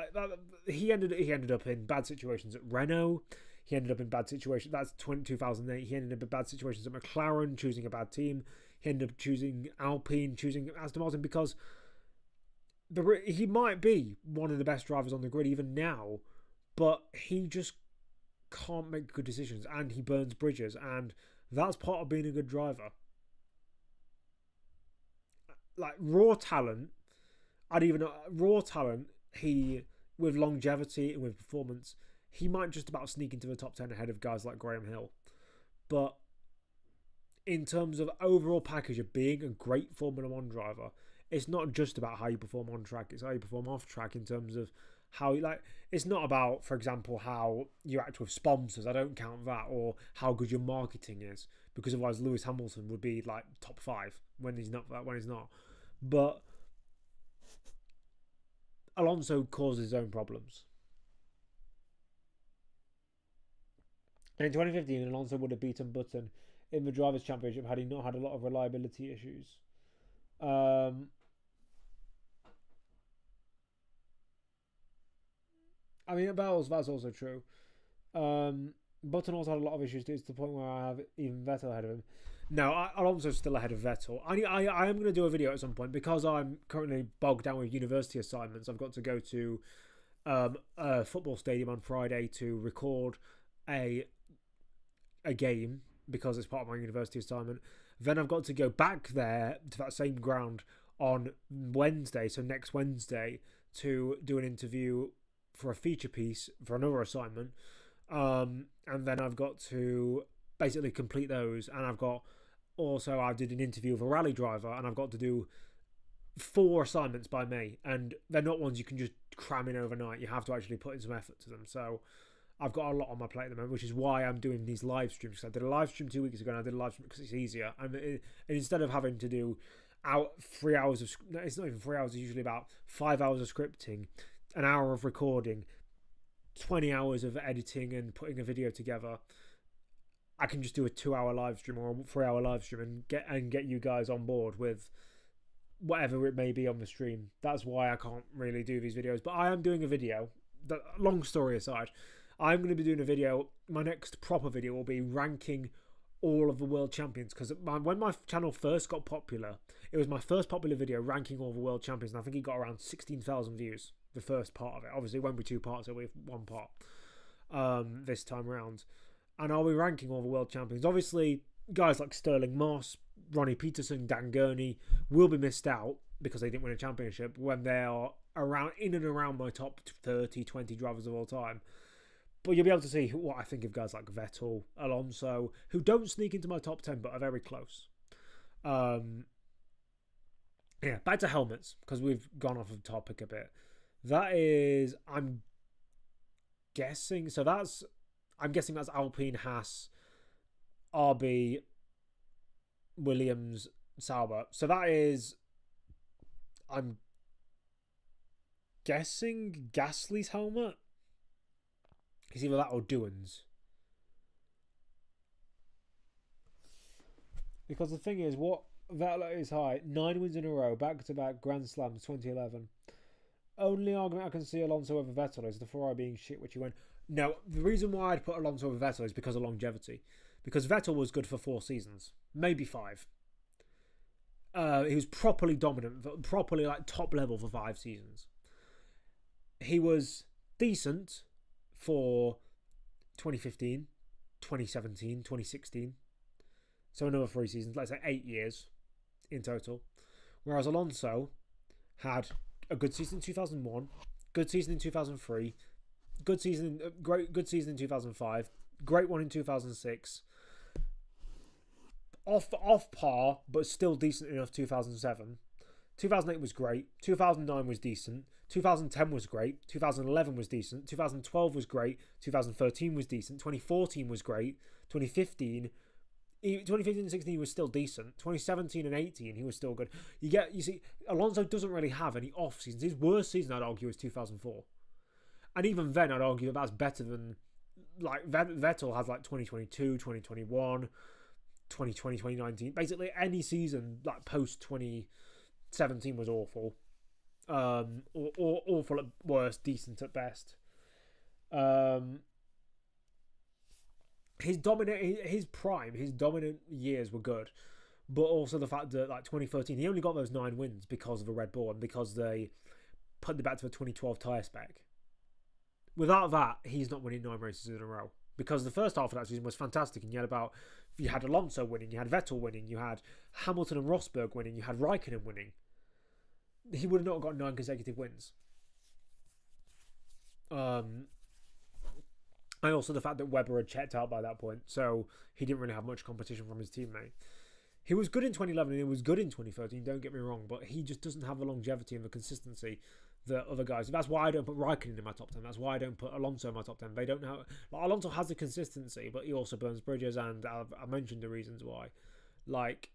Speaker 2: he ended up in bad situations at Renault. He ended up in bad situations. That's 2008. He ended up in bad situations at McLaren, choosing a bad team. He ended up choosing Alpine, choosing Aston Martin, because he might be one of the best drivers on the grid even now, but he just can't make good decisions, and he burns bridges, and that's part of being a good driver. Like raw talent, he, with longevity and with performance, he might just about sneak into the top 10 ahead of guys like Graham Hill. But in terms of overall package of being a great Formula 1 driver, it's not just about how you perform on track, it's how you perform off track, in terms of how you, like, it's not about, for example, how you act with sponsors. I don't count that, or how good your marketing is, because otherwise Lewis Hamilton would be like top 5 when he's not. But Alonso causes his own problems. And in 2015, Alonso would have beaten Button in the Drivers' Championship had he not had a lot of reliability issues. I mean, that's also true. Button also had a lot of issues to the point where I have even Vettel ahead of him. No, Alonso's still ahead of Vettel. I am going to do a video at some point, because I'm currently bogged down with university assignments. I've got to go to a football stadium on Friday to record a game, because it's part of my university assignment. Then I've got to go back there to that same ground on Wednesday, so next Wednesday, to do an interview for a feature piece for another assignment. And then I've got to basically complete those, and I did an interview with a rally driver, and I've got to do 4 assignments by May, and they're not ones you can just cram in overnight. You have to actually put in some effort to them. So I've got a lot on my plate at the moment, which is why I'm doing these live streams. I did a live stream 2 weeks ago, and I did a live stream because it's easier. And instead of having to do 3 hours of, it's not even 3 hours, it's usually about 5 hours of scripting, an hour of recording, 20 hours of editing and putting a video together, I can just do a 2-hour live stream or a 3-hour live stream and get you guys on board with whatever it may be on the stream. That's why I can't really do these videos. But I am doing a video. Long story aside, I'm going to be doing a video. My next proper video will be ranking all of the world champions, because when my channel first got popular, it was my first popular video ranking all the world champions, and I think it got around 16,000 views, the first part of it. Obviously it won't be 2 parts, it'll be 1 part this time around, and I'll be ranking all the world champions. Obviously guys like Sterling Moss, Ronnie Peterson, Dan Gurney will be missed out because they didn't win a championship, when they are in and around my top 30, 20 drivers of all time. But you'll be able to see what I think of guys like Vettel, Alonso, who don't sneak into my top 10 but are very close. Yeah, back to helmets, because we've gone off of topic a bit. I'm guessing that's Alpine, Haas, RB, Williams, Sauber. So that is, I'm guessing, Gasly's helmet. It's either that or Doohan's. Because the thing is, what Vettel is high, 9 wins in a row, back-to-back Grand Slams, 2011. Only argument I can see Alonso over Vettel is the Ferrari being shit, which he went. No, the reason why I'd put Alonso over Vettel is because of longevity. Because Vettel was good for 4 seasons, maybe 5. He was properly dominant, properly like top level for 5 seasons. He was decent for 2015, 2017, 2016. So another 3 seasons, let's say 8 years in total. Whereas Alonso had a good season in 2001, good season in 2003, good season in 2005, great one in 2006. Off par, but still decent enough 2007. 2008 was great. 2009 was decent. 2010 was great. 2011 was decent. 2012 was great. 2013 was decent. 2014 was great. 2015 and 16 was still decent. 2017 and 18 he was still good. You see, Alonso doesn't really have any off seasons. His worst season, I'd argue, is 2004. And even then, I'd argue that's better than, like, Vettel has like 2022, 2021, 2020, 2019. Basically, any season like post 2017 was awful. Or awful at worst, decent at best. his prime, his dominant years were good, but also the fact that like 2013, he only got those 9 wins because of a Red Bull and because they put the back to the 2012 tyre spec. Without that, he's not winning 9 races in a row, because the first half of that season was fantastic, and you had Alonso winning, you had Vettel winning, you had Hamilton and Rosberg winning, you had Raikkonen winning. He would have not got 9 consecutive wins. And also the fact that Webber had checked out by that point, so he didn't really have much competition from his teammate. He was good in 2011 and he was good in 2013, don't get me wrong, but he just doesn't have the longevity and the consistency that other guys. That's why I don't put Raikkonen in my top 10. That's why I don't put Alonso in my top 10. They don't have... Like, Alonso has the consistency, but he also burns bridges, and I mentioned the reasons why. Like,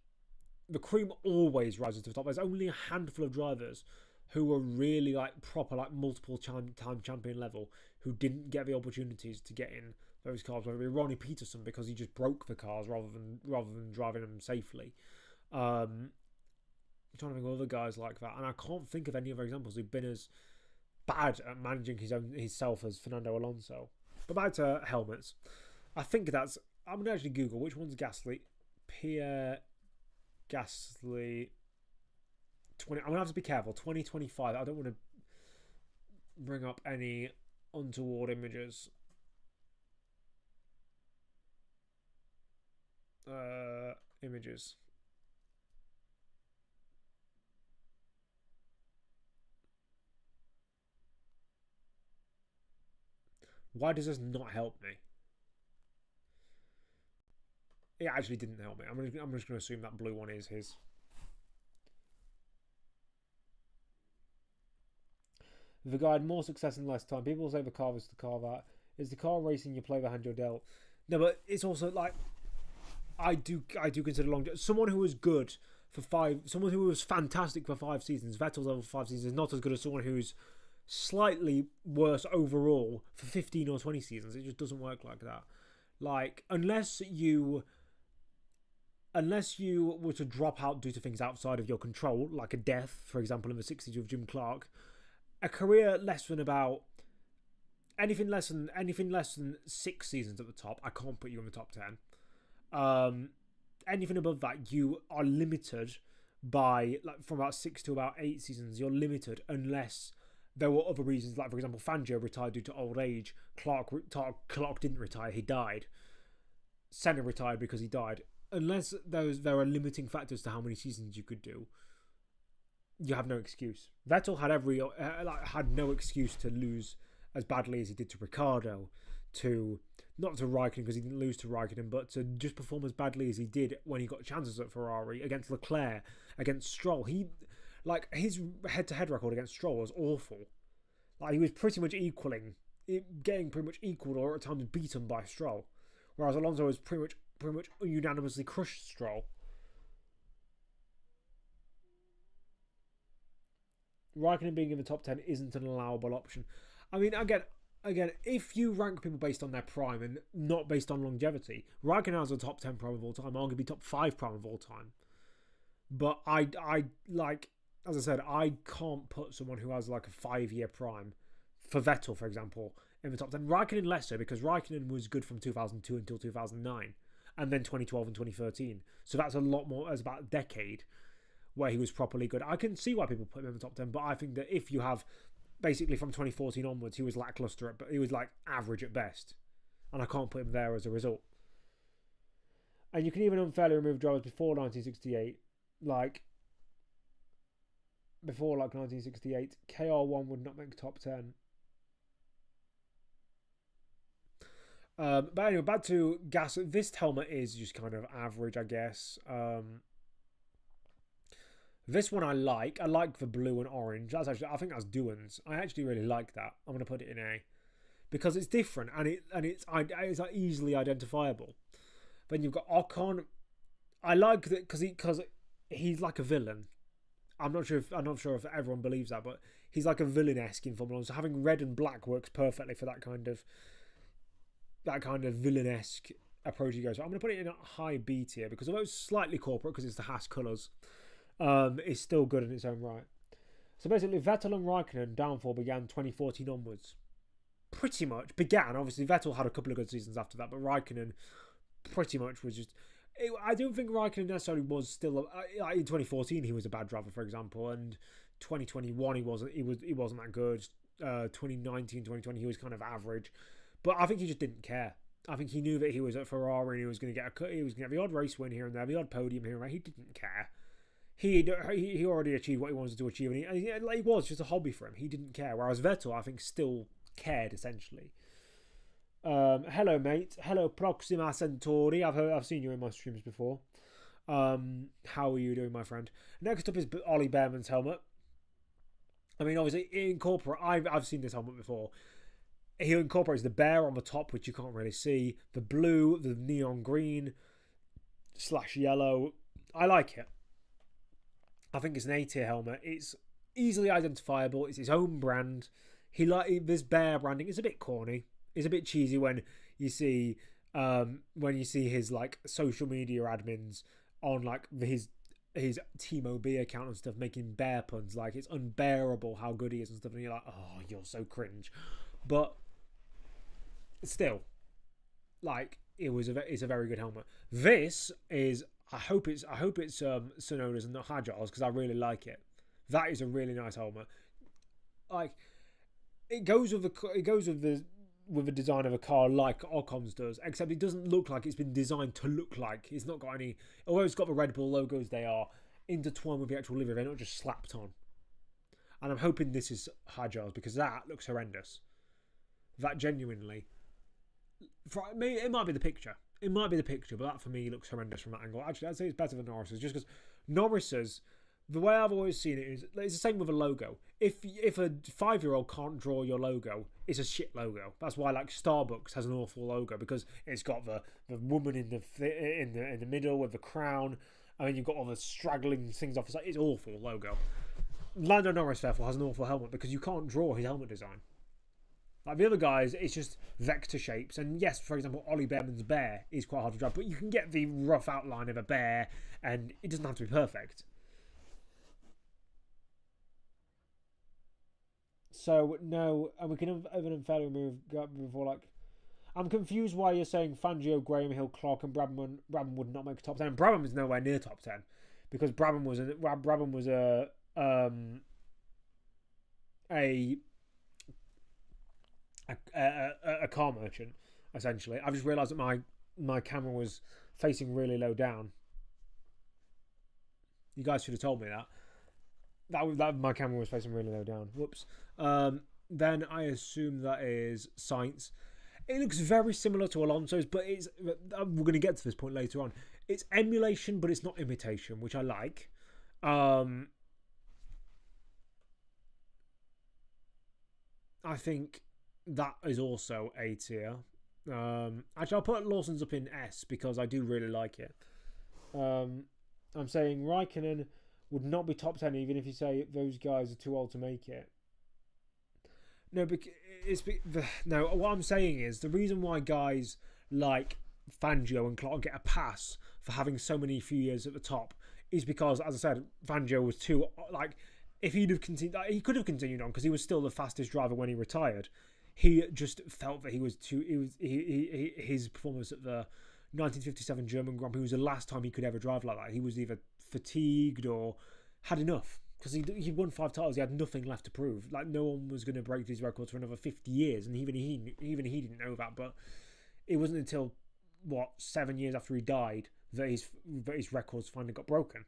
Speaker 2: the cream always rises to the top. There's only a handful of drivers who are really like proper like multiple time champion level who didn't get the opportunities to get in those cars, whether it be Ronnie Peterson because he just broke the cars rather than driving them safely. I'm trying to think of other guys like that, and I can't think of any other examples who've been as bad at managing himself as Fernando Alonso. But back to helmets, I think that's... I'm gonna actually Google which one's Gasly. Pierre Gasly. I'm gonna have to be careful. 2025. I don't want to bring up any untoward images. Images. Why does this not help me? It actually didn't help me. I'm just going to assume that blue one is his. The guy had more success in less time. People say the car is the car that. Is the car racing, you play the hand you're dealt. No, but it's also like... I do consider someone who was good for 5... Someone who was fantastic for 5 seasons. Vettel's over 5 seasons is not as good as someone who's slightly worse overall for 15 or 20 seasons. It just doesn't work like that. Like, unless you were to drop out due to things outside of your control, like a death, for example, in the 60s with Jim Clark, a career less than about anything less than 6 seasons at the top, I can't put you in the top 10. Anything above that, you are limited by, like, from about 6 to about 8 seasons, you're limited unless there were other reasons. Like, for example, Fangio retired due to old age. Clark didn't retire, he died. Senna retired because he died. Unless there are limiting factors to how many seasons you could do, you have no excuse. Vettel had no excuse to lose as badly as he did to Ricciardo, not to Raikkonen because he didn't lose to Raikkonen, but to just perform as badly as he did when he got chances at Ferrari, against Leclerc, against Stroll. His head-to-head record against Stroll was awful. Like, he was pretty much getting pretty much equalled or at times beaten by Stroll, whereas Alonso was pretty much unanimously crushed Stroll. Raikkonen being in the top 10 isn't an allowable option. I mean, again, if you rank people based on their prime and not based on longevity, Raikkonen has a top 10 prime of all time, arguably top 5 prime of all time. But I like, as I said, I can't put someone who has like a 5-year prime, for Vettel, for example, in the top 10. Raikkonen less so, because Raikkonen was good from 2002 until 2009, and then 2012 and 2013. So that's a lot more, as about a decade where he was properly good. I can see why people put him in the top 10, but I think that if you have, basically from 2014 onwards, he was lackluster, but he was like average at best, and I can't put him there as a result. And you can even unfairly remove drivers before 1968, like before 1968, KR1 would not make top 10. But anyway, back to Gas. This helmet is just kind of average, I guess. This one I like. I like the blue and orange. I think that's Doohan's. I actually really like that. I'm going to put it in A because it's different and it's easily identifiable. Then you've got Ocon. I like that because he's like a villain. I'm not sure if everyone believes that, but he's like a villain-esque in Formula 1. So having red and black works perfectly for that kind of villain-esque approach he goes. So I'm going to put it in a high B tier because although it's slightly corporate because it's the Haas colours, it's still good in its own right. So basically, Vettel and Raikkonen downfall began 2014 onwards. pretty much began. Obviously, Vettel had a couple of good seasons after that, but Raikkonen pretty much was just. I don't think Raikkonen necessarily was still in 2014. He was a bad driver, for example, and 2021 he wasn't. He wasn't that good. 2019, 2020 he was kind of average, but I think he just didn't care. I think he knew that he was at Ferrari and he was going to get the odd race win here and there, the odd podium here and there. He didn't care. He already achieved what he wanted to achieve, and it was just a hobby for him. He didn't care. Whereas Vettel, I think, still cared essentially. Hello, mate. Hello, Proxima Centauri. I've seen you in my streams before. How are you doing, my friend? Next up is Ollie Behrman's helmet. I mean, obviously, I've seen this helmet before. He incorporates the bear on the top, which you can't really see. The blue, the neon green / yellow. I like it. I think it's an A-tier helmet. It's easily identifiable. It's his own brand. This bear branding is a bit corny. It's a bit cheesy when you see his like social media admins on like his Team OB account and stuff making bear puns. Like, it's unbearable how good he is and stuff, and you're like, oh, you're so cringe. But still, like, it's a very good helmet. This is I hope it's Sonoda's and not Hajar's, because I really like it. That is a really nice helmet. Like, it goes with the design of a car like Ocon's does, except it doesn't look like it's been designed to look like. It's not got any, although it's got the Red Bull logos, they are intertwined with the actual livery. They're not just slapped on. And I'm hoping this is Hajar's, because that looks horrendous. That genuinely, for me, it might be the picture. It might be the picture, but that for me looks horrendous from that angle. Actually, I'd say it's better than Norris's, just because Norris's, the way I've always seen it is, it's the same with a logo. If a 5-year-old can't draw your logo, it's a shit logo. That's why, like, Starbucks has an awful logo, because it's got the woman in the middle with the crown, and then you've got all the straggling things off the side. It's an awful logo. Lando Norris, therefore, has an awful helmet because you can't draw his helmet design. Like the other guys, it's just vector shapes. And yes, for example, Ollie Behrman's bear is quite hard to draw, but you can get the rough outline of a bear, and it doesn't have to be perfect. So, no, and we can have an unfairly remove before, like, I'm confused why you're saying Fangio, Graham Hill, Clark, and Brabham would not make a top 10. Brabham is nowhere near top 10, because Brabham was a car merchant, essentially. I've just realised that my camera was facing really low down. You guys should have told me that. That my camera was facing really low down. Whoops. Then I assume that is Sainz. It looks very similar to Alonso's, but we're going to get to this point later on. It's emulation, but it's not imitation, which I like. I think that is also A tier. Actually, I'll put Lawson's up in S because I do really like it. I'm saying Raikkonen would not be top 10 even if you say those guys are too old to make it. No, what I'm saying is the reason why guys like Fangio and Clark get a pass for having so many few years at the top is because, as I said, Fangio was too, like, if he'd have continued, he could have continued on because he was still the fastest driver when he retired. He just felt that he was too. His performance at the 1957 German Grand Prix was the last time he could ever drive like that. He was either fatigued or had enough because he won 5 titles. He had nothing left to prove. Like, no one was going to break these records for another 50 years, and even he didn't know that. But it wasn't until 7 years after he died that his records finally got broken.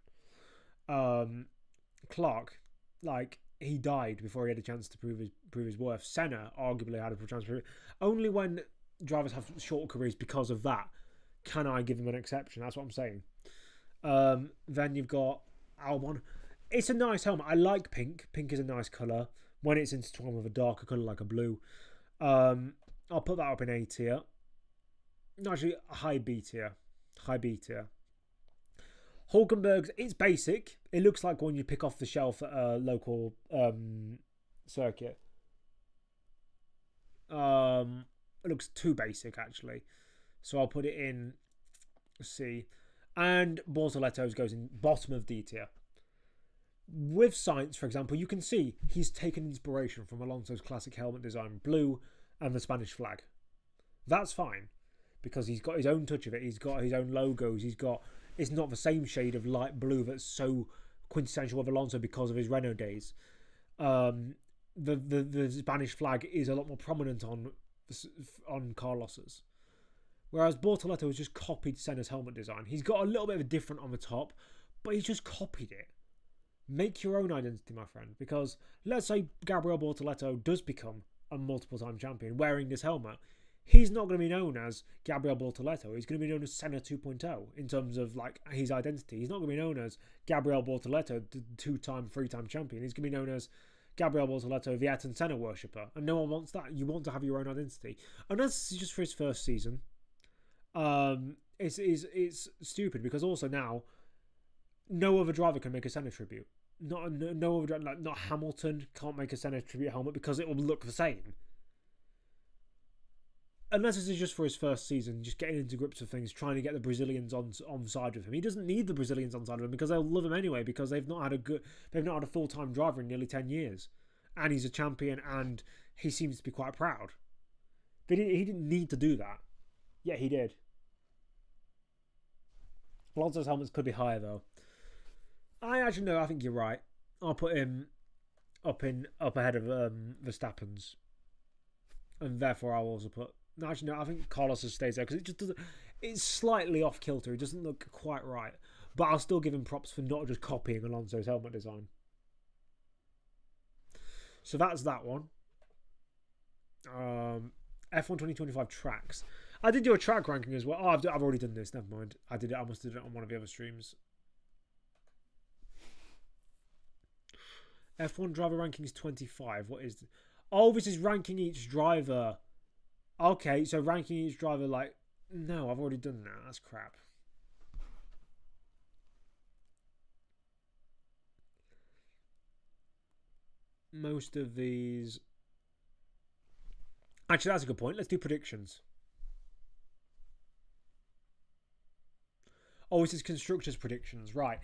Speaker 2: Clark, like, he died before he had a chance to prove his worth. Senna arguably had a chance to prove it. Only when drivers have short careers because of that can I give them an exception. That's what I'm saying. Then you've got Albon. It's a nice helmet. I like pink. Pink is a nice colour when it's intertwined with a darker colour like a blue. I'll put that up in A tier. No, actually, high B tier. High B tier. Hulkenberg's, it's basic. It looks like one you pick off the shelf at a local circuit. It looks too basic, actually. So I'll put it in C. And Bortoletto's goes in bottom of D tier. With Sainz, for example, you can see he's taken inspiration from Alonso's classic helmet design. Blue and the Spanish flag. That's fine, because he's got his own touch of it. He's got his own logos. It's not the same shade of light blue that's so quintessential of Alonso because of his Renault days. The Spanish flag is a lot more prominent on Carlos's, whereas Bortoleto has just copied Senna's helmet design. He's got a little bit of a different on the top, but he's just copied it. Make your own identity, my friend, because let's say Gabriel Bortoleto does become a multiple-time champion wearing this helmet. He's not going to be known as Gabriel Bortoleto. He's going to be known as Senna 2.0 in terms of like his identity. He's not going to be known as Gabriel Bortoleto, the 2-time, 3-time champion. He's going to be known as Gabriel Bortoleto, the Ayrton Senna worshipper. And no one wants that. You want to have your own identity. Unless it's just for his first season. It's stupid, because also now no other driver can make a Senna tribute. No other driver, like not Hamilton can't make a Senna tribute helmet because it will look the same. Unless this is just for his first season, just getting into grips with things, trying to get the Brazilians on side with him. He doesn't need the Brazilians on side with him because they'll love him anyway, because they've not had a full-time driver in nearly 10 years. And he's a champion, and he seems to be quite proud. But he didn't need to do that. Yet he did. Alonso's helmets could be higher though. I think you're right. I'll put him up ahead of Verstappen's. And therefore I'll also put... No, actually, no, I think Carlos stays there because it just doesn't. It's slightly off kilter. It doesn't look quite right. But I'll still give him props for not just copying Alonso's helmet design. So that's that one. F1 2025 tracks. I did do a track ranking as well. Oh, I've already done this. Never mind. I must have done it on one of the other streams. F1 driver rankings 25. What is... Oh, this is ranking each driver. Okay, so ranking each driver like... No, I've already done that. That's crap. Most of these... Actually, that's a good point. Let's do predictions. Oh, this is constructors' predictions. Right.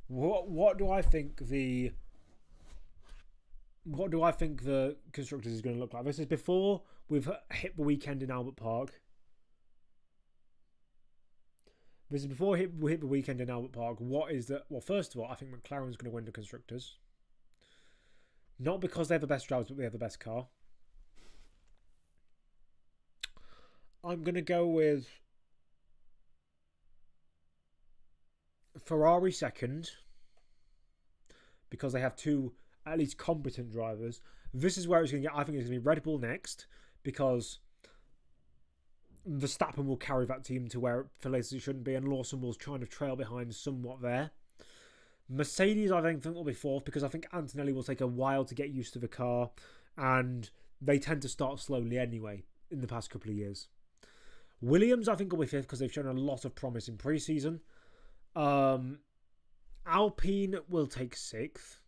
Speaker 2: What do I think the... What do I think the constructors is going to look like? This is before we've hit the weekend in Albert Park. This is before we hit the weekend in Albert Park. What is the... Well, first of all, I think McLaren's going to win the constructors. Not because they have the best drivers, but they have the best car. I'm going to go with Ferrari second, because they have two at least competent drivers. This is where it's going to get... I think it's going to be Red Bull next, because Verstappen will carry that team to where places it shouldn't be, and Lawson will trying to trail behind somewhat there. Mercedes, I think will be fourth, because I think Antonelli will take a while to get used to the car, and they tend to start slowly anyway in the past couple of years. Williams, I think, will be fifth, because they've shown a lot of promise in pre-season. Alpine will take sixth.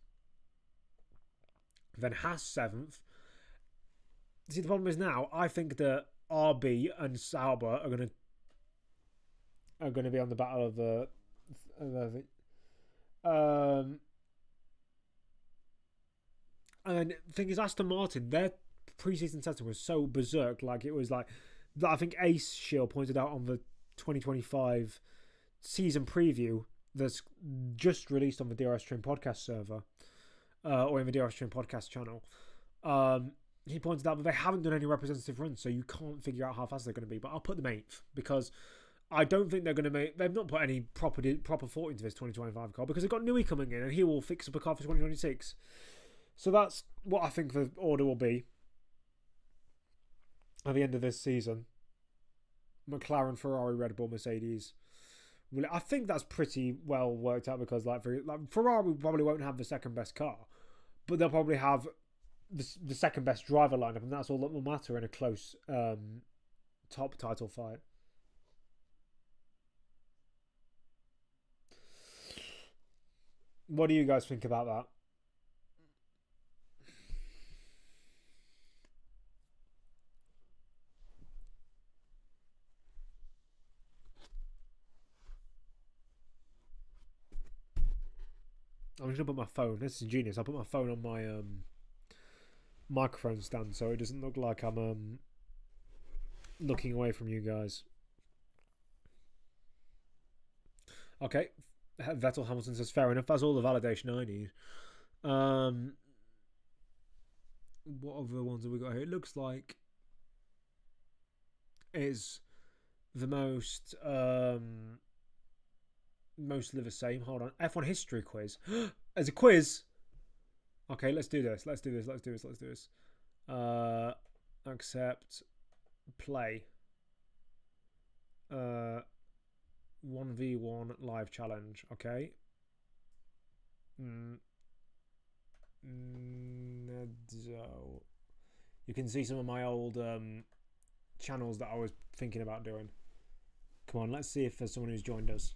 Speaker 2: Then Haas seventh. See, the problem is now, I think that RB and Sauber are going to be on the battle of the... and then the thing is, Aston Martin, their pre-season setting was so berserk. Like, it was like... I think Ace Shield pointed out on the 2025 season preview that's just released on the DRS Train Podcast server, or in the DRS Train Podcast channel. He pointed out that they haven't done any representative runs, so you can't figure out how fast they're going to be. But I'll put them 8th, because I don't think they're going to make... They've not put any proper thought into this 2025 car, because they've got Newey coming in, and he will fix up a car for 2026. So that's what I think the order will be at the end of this season. McLaren, Ferrari, Red Bull, Mercedes. I think that's pretty well worked out, because Ferrari probably won't have the second best car, but they'll probably have the second best driver lineup, and that's all that will matter in a close top title fight. What do you guys think about that? I'm just going to put my phone... This is genius. I'll put my phone on my microphone stand, so it doesn't look like I'm looking away from you guys. Okay. Vettel Hamilton says, fair enough. That's all the validation I need. What other ones have we got here? It looks like is the mostly the same. Hold on. F1 history quiz. There's a quiz. Okay, let's do this. Accept. Play. 1v1 live challenge. Okay. Nedzo. You can see some of my old channels that I was thinking about doing. Come on, let's see if there's someone who's joined us.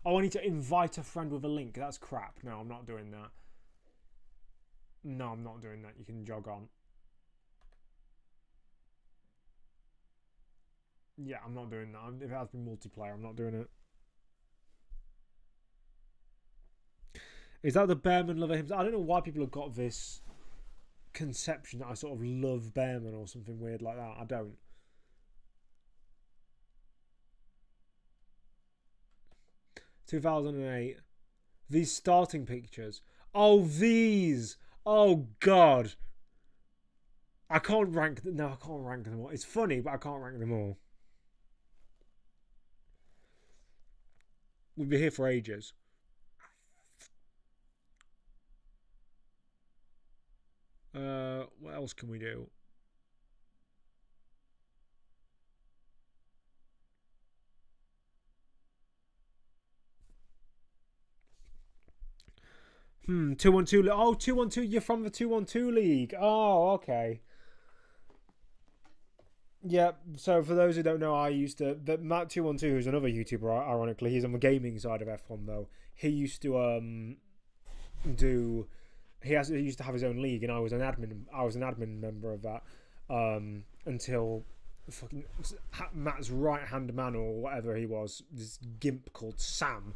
Speaker 2: Oh, I need to invite a friend with a link. That's crap. No, I'm not doing that. No, I'm not doing that. You can jog on. Yeah, I'm not doing that. If it has to be multiplayer, I'm not doing it. Is that the Bearman lover himself? I don't know why people have got this conception that I sort of love Bearman or something weird like that. I don't. (2008) These starting pictures. Oh, these. Oh God. I can't rank them. No, I can't rank them all. It's funny, but I can't rank them all. We'll be here for ages. What else can we do? Hmm, 212. Oh, 212. You're from the 212 League. Oh, okay. Yeah, so for those who don't know, I used to... But Matt212, who's another YouTuber, ironically, he's on the gaming side of F1, though. He used to do... He used to have his own league, and I was an admin member of that until fucking Matt's right-hand man or whatever he was, this gimp called Sam,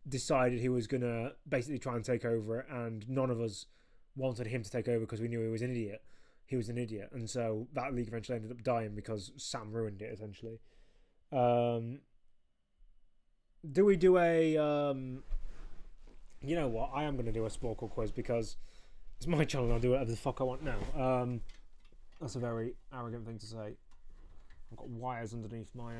Speaker 2: decided he was going to basically try and take over it, and none of us wanted him to take over because we knew he was an idiot. He was an idiot, and so that league eventually ended up dying because Sam ruined it, essentially. Do we do a... You know what? I am going to do a Sporkle quiz because it's my channel and I'll do whatever the fuck I want now. That's a very arrogant thing to say. I've got wires underneath my...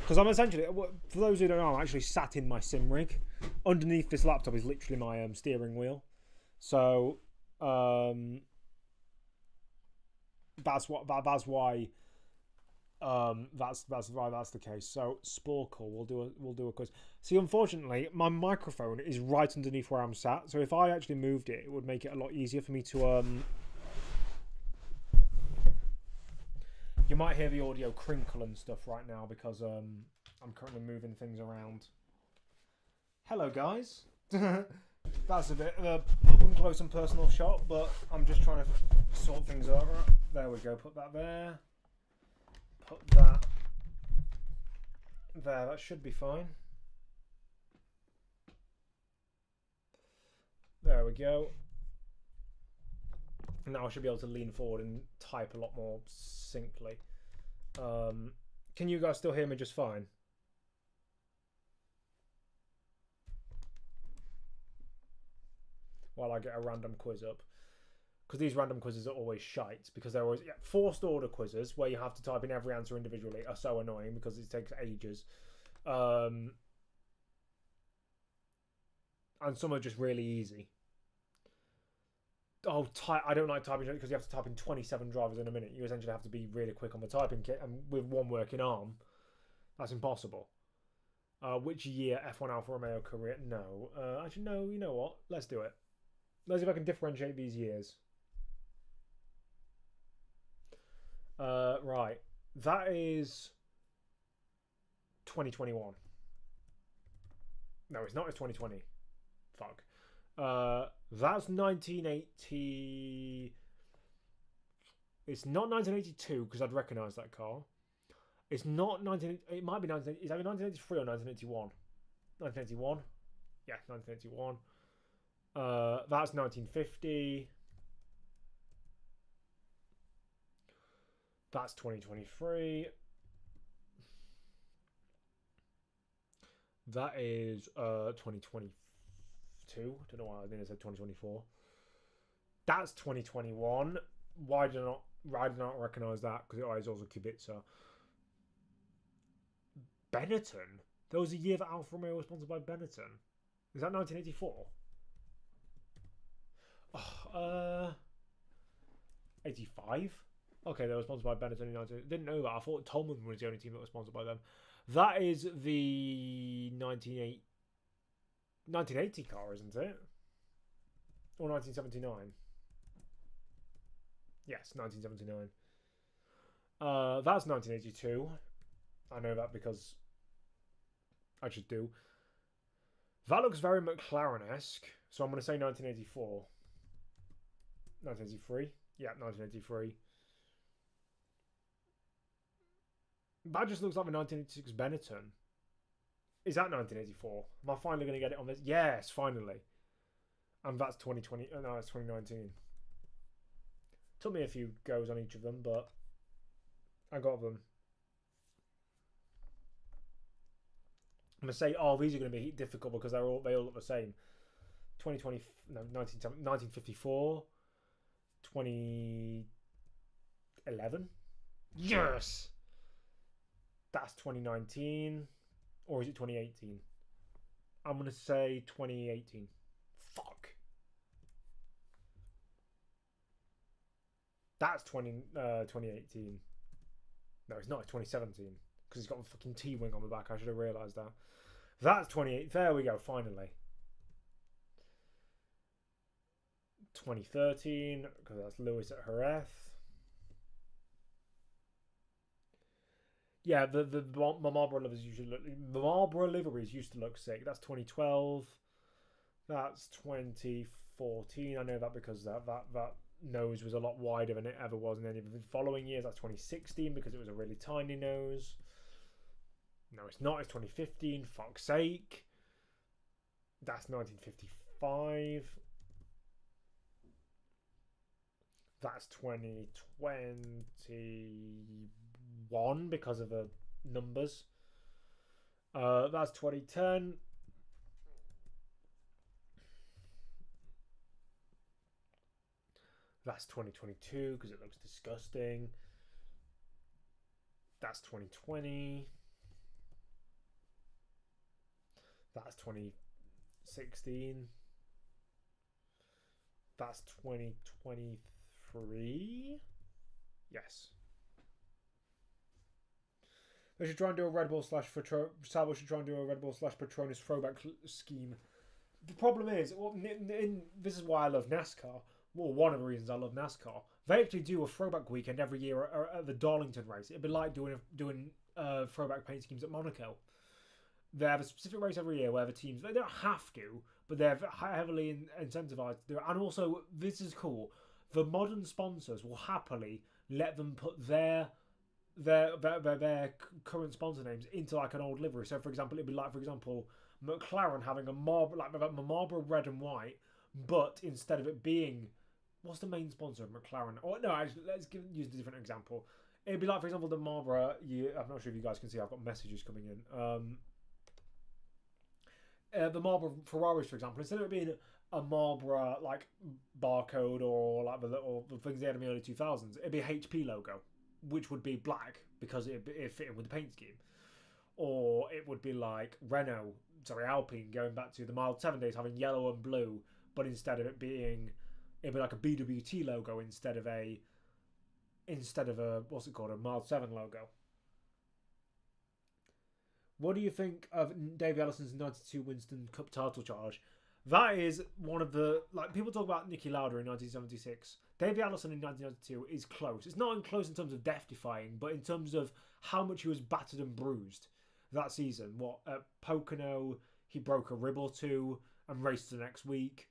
Speaker 2: Because I'm essentially... For those who don't know, I'm actually sat in my sim rig. Underneath this laptop is literally my steering wheel. So... That's why that's why that's the case. So Sporkle, we'll do a quiz. See, unfortunately, my microphone is right underneath where I'm sat. So if I actually moved it, it would make it a lot easier for me to You might hear the audio crinkle and stuff right now because I'm currently moving things around. Hello, guys. That's a bit of a up and close and personal shot, but I'm just trying to sort things out. There we go. Put that there. Put that there. That should be fine. There we go. Now I should be able to lean forward and type a lot more succinctly. Can you guys still hear me just fine? While I get a random quiz up. Because these random quizzes are always shite. Because they're always... Yeah, forced order quizzes where you have to type in every answer individually are so annoying because it takes ages. And some are just really easy. Oh, I don't like typing because you have to type in 27 drivers in a minute. You essentially have to be really quick on the typing kit. And with one working arm, that's impossible. Which year F1 Alfa Romeo career? No. Actually, no, you know what? Let's do it. Let's see if I can differentiate these years. Right. That is 2021. No, it's not. It's 2020. Fuck. That's 1980... It's not 1982 because I'd recognise that car. It's not 19... It might be 19... Is that 1983 or 1981? 1981? Yeah, 1981. That's 1950. That's 2023. That is 2022. Don't know why I think I said 2024. That's 2021. Why do I not recognise that? Because it is also Kubica. Benetton. There was a year that Alfa Romeo was sponsored by Benetton. Is that 1984? 85? Okay, they were sponsored by Benetton in 19... Didn't know that. I thought Tolman was the only team that was sponsored by them. That is the 1980 car, isn't it? Or 1979? Yes, 1979. That's 1982. I know that because I just do. That looks very McLaren-esque, so I'm going to say 1984. 1983? Yeah, 1983. That just looks like a 1986 Benetton. Is that 1984? Am I finally going to get it on this? Yes, finally. And that's 2020. No, it's 2019. Took me a few goes on each of them, but I got them. I'm going to say, oh, these are going to be difficult because they all look the same. 2020, no, 1954, 2011. Yes! That's 2019. Or is it 2018? I'm going to say 2018. Fuck. That's 2018. No, it's not. It's 2017. Because it's got a fucking T-wing on the back. I should have realised that. That's 28. There we go, finally. 2013, because that's Lewis at Jerez. Yeah, the Marlboro liveries used to look sick. That's 2012. That's 2014. I know that because that nose was a lot wider than it ever was in any of the following years. That's 2016 because it was a really tiny nose. No, it's not. It's 2015. Fuck's sake. That's 1955. That's 2021 because of the numbers. That's 2010. That's 2022 because it looks disgusting. That's 2020. That's 2016. That's 2023. Yes. They should try and do a Red Bull / Sabo should try and do a Red Bull / Petronas throwback scheme. The problem is, this is why I love NASCAR. Well, one of the reasons I love NASCAR. They actually do a throwback weekend every year at the Darlington race. It'd be like doing throwback paint schemes at Monaco. They have a specific race every year where the teams, they don't have to, but they're heavily incentivized to do it. And also, this is cool. The modern sponsors will happily let them put their current sponsor names into like an old livery. So, for example, it'd be like, for example, McLaren having a Marlboro red and white, but instead of it being, what's the main sponsor of McLaren? Or no, actually, let's use a different example. It'd be like, for example, the Marlboro. I'm not sure if you guys can see. I've got messages coming in. The Marlboro Ferraris, for example, instead of it being a Marlboro like barcode or like the things they had in the early 2000s, it'd be a HP logo, which would be black because it fit in with the paint scheme. Or it would be like Alpine, going back to the Mild 7 days, having yellow and blue, but instead of it'd be like a BWT logo instead of a what's it called, a Mild 7 logo. What do you think of Davey Allison's 92 Winston Cup title charge? That is one of the, like, people talk about Niki Lauda in 1976. Davey Allison in 1992 is close. It's not close in terms of death-defying, but in terms of how much he was battered and bruised that season. At Pocono, he broke a rib or two and raced the next week.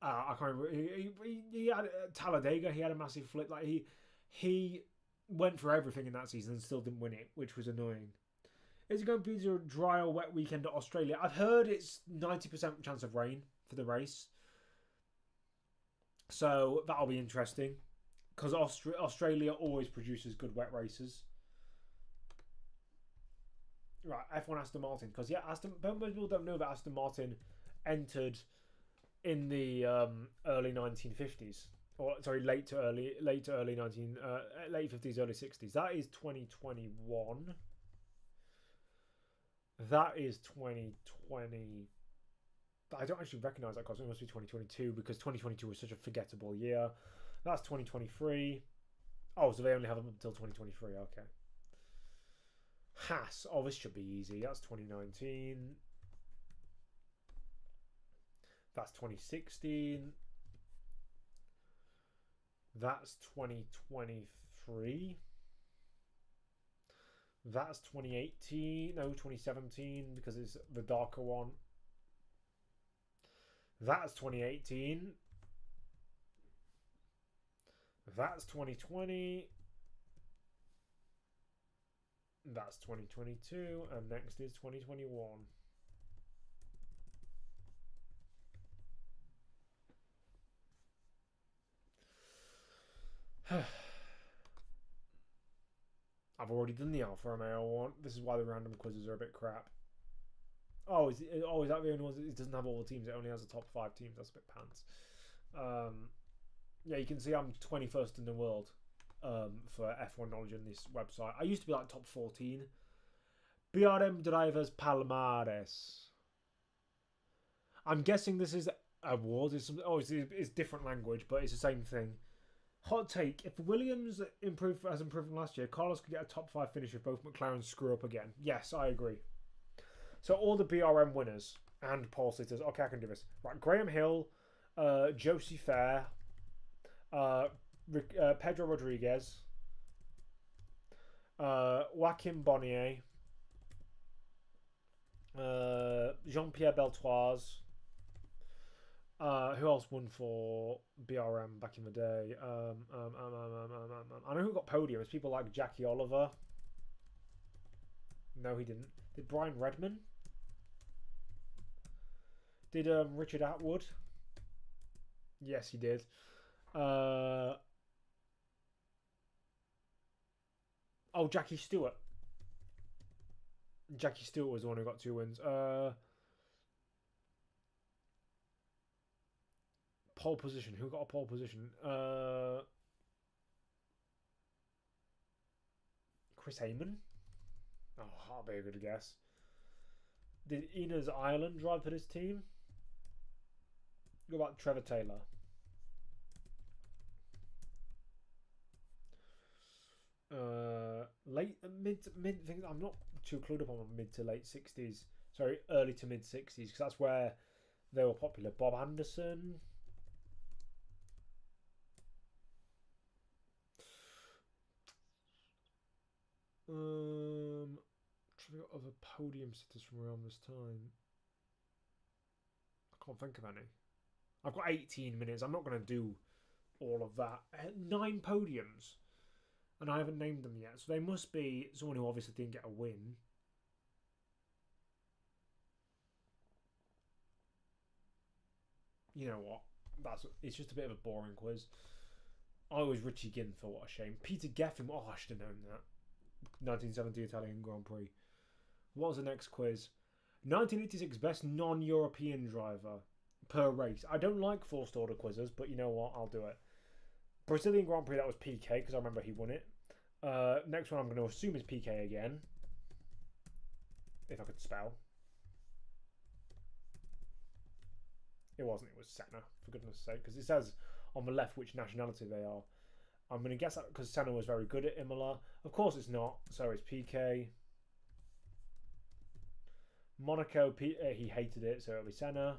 Speaker 2: I can't remember. He had Talladega. He had a massive flip. Like he went for everything in that season and still didn't win it, which was annoying. Is it going to be a dry or wet weekend at Australia? I've heard it's 90% chance of rain for the race. So that'll be interesting. because Australia always produces good wet races. Right, F1 Aston Martin, because most people don't know that Aston Martin entered in the early 1950s, or sorry, late to early late 50s, early 60s. That is 2021. That is 2020. I don't actually recognise that because it must be 2022 because 2022 was such a forgettable year. That's 2023. Oh, so they only have them until 2023. Okay. Haas. Oh, this should be easy. That's 2019. That's 2016. That's 2023. That's 2018. No, 2017 because it's the darker one. That's 2018. That's 2020. That's 2022. And next is 2021. I've already done the Alfa Romeo one. This is why the random quizzes are a bit crap. Oh, is that the only one? It doesn't have all the teams. It only has the top 5 teams. That's a bit pants. Yeah, you can see I'm 21st in the world for F1 knowledge on this website. I used to be like top 14. BRM drivers Palmares. I'm guessing this is awards. It's different language, but it's the same thing. Hot take: if Williams has improved from last year, Carlos could get a top 5 finish if both McLaren screw up again. Yes, I agree. So all the BRM winners and pole sitters. Okay, I can do this. Right, Graham Hill, Josie Fair, Pedro Rodriguez, Joaquin Bonnier, Jean-Pierre Beltoise. Who else won for BRM back in the day? I know who got podiums. People like Jackie Oliver. No, he didn't. Did Brian Redman? Did Richard Atwood? Yes, he did. Jackie Stewart. Jackie Stewart was the one who got 2 wins. Pole position. Who got a pole position? Chris Heyman? Oh, that'll be a good guess. Did Inez Ireland drive for this team? What about Trevor Taylor? Mid things. I'm not too clued up on mid to late 60s. Sorry, early to mid 60s because that's where they were popular. Bob Anderson. Trying to get other podium sitters from around this time. I can't think of any. I've got 18 minutes. I'm not going to do all of that. 9 podiums. And I haven't named them yet. So they must be someone who obviously didn't get a win. You know what? It's just a bit of a boring quiz. I was Richie Ginther. What a shame. Peter Geffin. Oh, I should have known that. 1970 Italian Grand Prix. What was the next quiz? 1986 best non-European driver per race. I don't like forced order quizzes, but you know what? I'll do it. Brazilian Grand Prix, that was PK because I remember he won it. Next one I'm going to assume is PK again. If I could spell. It wasn't. It was Senna, for goodness sake, because it says on the left which nationality they are. I'm going to guess that because Senna was very good at Imola. Of course it's not, so it's PK. Monaco, he hated it, so it'll be Senna.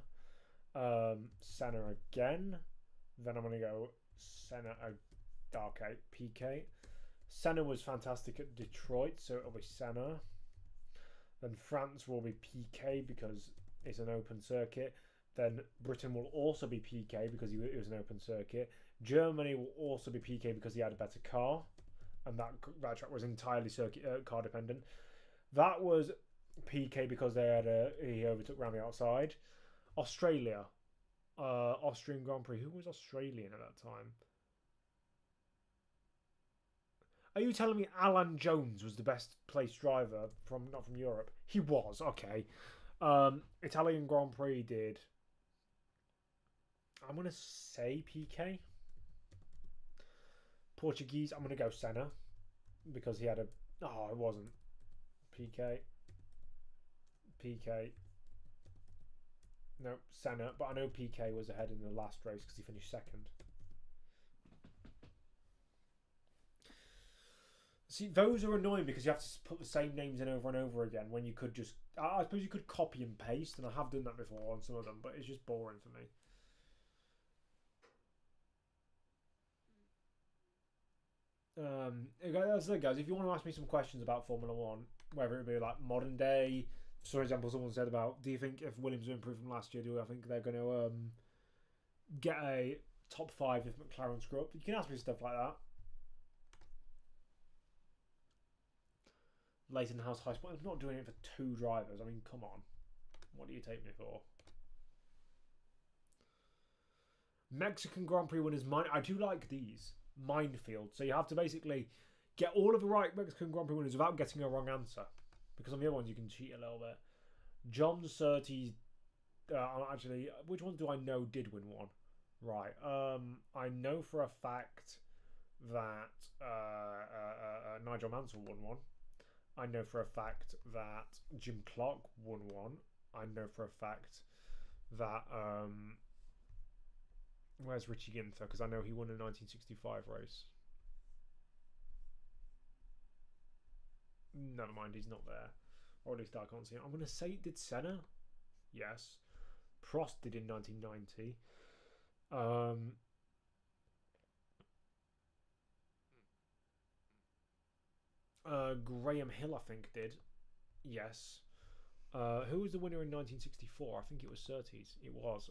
Speaker 2: Senna again. Then I'm going to go Senna, okay, PK. Senna was fantastic at Detroit, so it'll be Senna. Then France will be PK because it's an open circuit. Then Britain will also be PK because it was an open circuit. Germany will also be PK because he had a better car, and that track was entirely car dependent. That was PK because he overtook around the outside. Australia, Austrian Grand Prix. Who was Australian at that time? Are you telling me Alan Jones was the best placed driver not from Europe? He was, okay. Italian Grand Prix did. I'm gonna say PK. Portuguese, I'm gonna go Senna because he had a. Oh, it wasn't PK. No, Senna, but I know PK was ahead in the last race because he finished second. See, those are annoying because you have to put the same names in over and over again when you could just... I suppose you could copy and paste, and I have done that before on some of them, but it's just boring for me. That's it, guys. If you want to ask me some questions about Formula 1, whether it be like modern day... For example, someone said about, do you think if Williams improved from last year, do I think they're going to get a top 5 if McLaren screw up? You can ask me stuff like that. Leighton House High Spot. I'm not doing it for 2 drivers. I mean, come on. What do you take me for? Mexican Grand Prix winners. I do like these. Minefield. So you have to basically get all of the right Mexican Grand Prix winners without getting a wrong answer. Because on the other ones you can cheat a little bit. John Surtees. Actually, which ones do I know did win one? Right. I know for a fact that Nigel Mansell won one. I know for a fact that Jim Clark won one. I know for a fact that where's Richie Ginther? Because I know he won a 1965 race. Never mind, he's not there. Or at least I can't see him. I'm going to say, did Senna? Yes. Prost did in 1990. Graham Hill, I think, did. Yes. Who was the winner in 1964? I think it was Surtees. It was.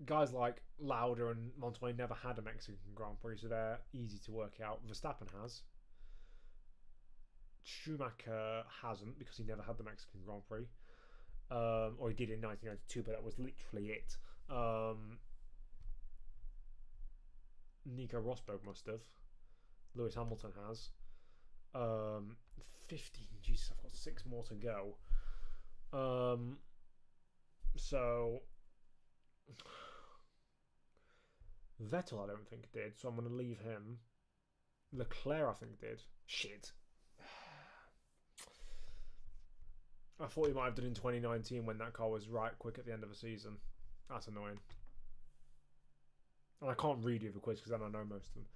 Speaker 2: Guys like Lauda and Montoya never had a Mexican Grand Prix, so they're easy to work out. Verstappen has. Schumacher hasn't because he never had the Mexican Grand Prix. Or he did in 1992, but that was literally it. Nico Rosberg must have. Lewis Hamilton has. 15. Jesus, I've got 6 more to go. So Vettel, I don't think did, so I'm going to leave him. Leclerc, I think did. Shit. I thought he might have done in 2019 when that car was right quick at the end of the season. That's annoying. And I can't read you the quiz because then I know most of them.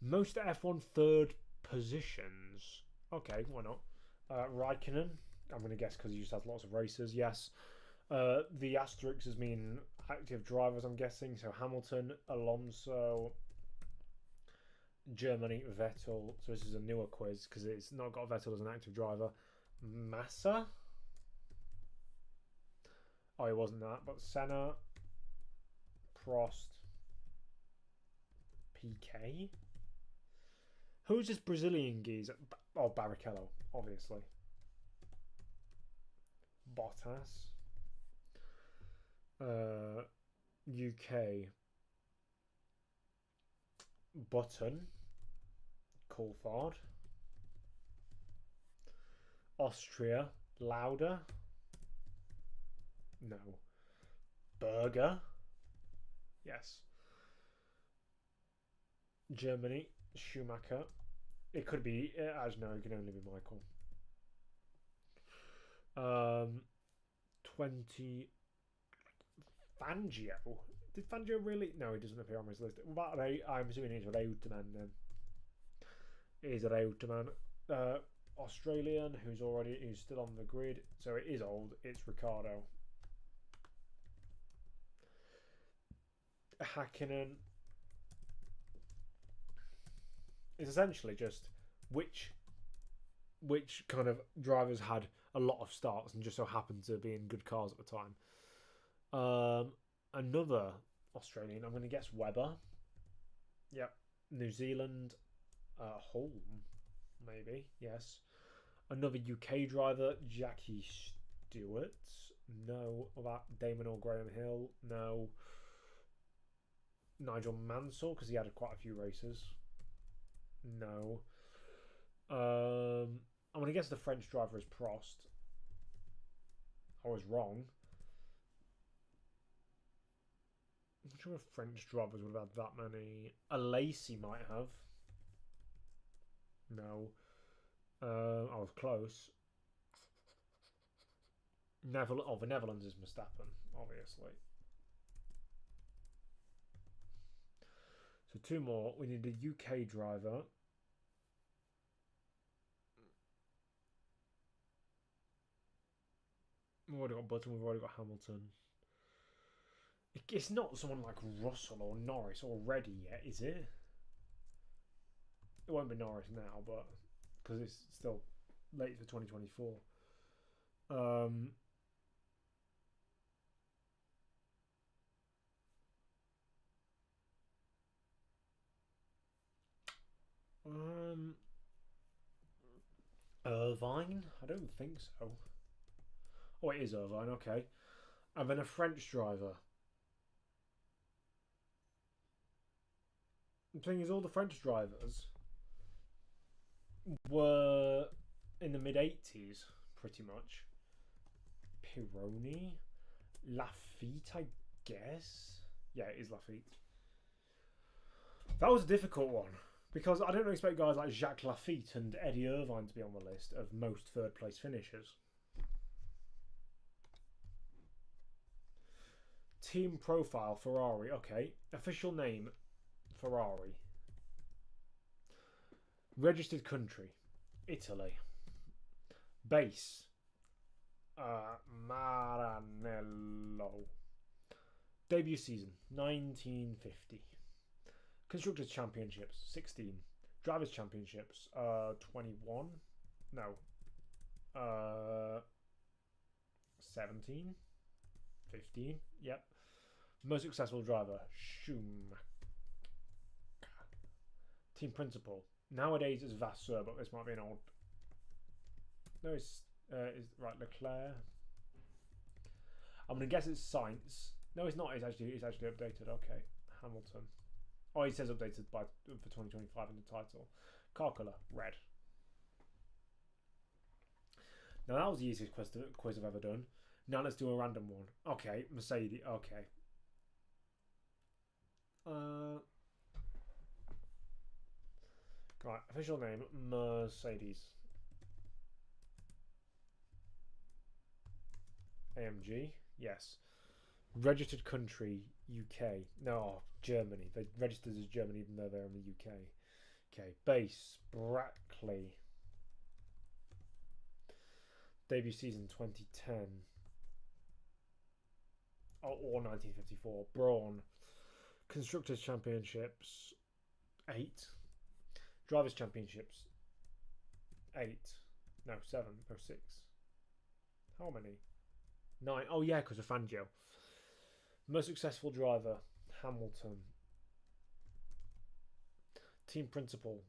Speaker 2: Most F1 third positions. Okay, why not? Raikkonen. I'm going to guess because he just has lots of races. Yes. The asterisk has mean active drivers, I'm guessing. So Hamilton, Alonso, Germany, Vettel. So this is a newer quiz because it's not got Vettel as an active driver. Massa. Oh, it wasn't that. But Senna, Prost, PK. Who's this Brazilian geezer? Oh, Barrichello, obviously. Bottas. UK. Button. Coulthard. Austria. Lauda. No. Berger. Yes. Germany. Schumacher. It could be, as no, it can only be Michael. 20. Fangio. Did Fangio really? No, he doesn't appear on this list. But I'm assuming it's Reutemann then. It is Reutemann. Australian, who's still on the grid. So it is old. It's Ricciardo. Hakkinen. It's essentially just which kind of drivers had a lot of starts and just so happened to be in good cars at the time. Another Australian, I'm going to guess Webber. Yep. New Zealand, Holm, maybe, yes. Another UK driver, Jackie Stewart. No. That Damon or Graham Hill. No. Nigel Mansell, because he had quite a few races. No. I'm going to guess the French driver is Prost. I was wrong. I'm not sure if French drivers would have had that many. A Lacey might have. No. I was close. The Netherlands is Verstappen, obviously. So 2 more. We need a UK driver. We've already got Button, we've already got Hamilton. It's not someone like Russell or Norris already yet, is it? It won't be Norris now, but because it's still late for 2024. Irvine? I don't think so. Oh, it is Irvine, okay. And then a French driver. The thing is, all the French drivers were in the mid-80s, pretty much. Pironi? Lafitte, I guess? Yeah, it is Lafitte. That was a difficult one, because I don't expect guys like Jacques Lafitte and Eddie Irvine to be on the list of most third-place finishers. Team profile, Ferrari. Okay. Official name, Ferrari. Registered country, Italy. Base, Maranello. Debut season, 1950. Constructors' Championships, 16. Drivers' Championships, 21. No. 17. 15. Yep. Most successful driver, Schumacher. Team principal. Nowadays it's Vasseur, but this might be an old. No, it's right, Leclerc. I'm gonna guess it's Sainz. No, it's not. It's actually updated. Okay, Hamilton. Oh, he says updated for 2025 in the title. Car colour, red. Now that was the easiest quiz I've ever done. Now let's do a random one. Okay, Mercedes. Okay. Right, official name, Mercedes. AMG, yes. Registered country, UK. No, Germany. They registered as Germany even though they're in the UK. Okay, base, Brackley. Debut season 2010. Or 1954. Brawn. Constructors' Championships, 8. Drivers' Championships, 8. No, 7. No, 6. How many? 9. Oh, yeah, because of Fangio. Most successful driver, Hamilton. Team principal,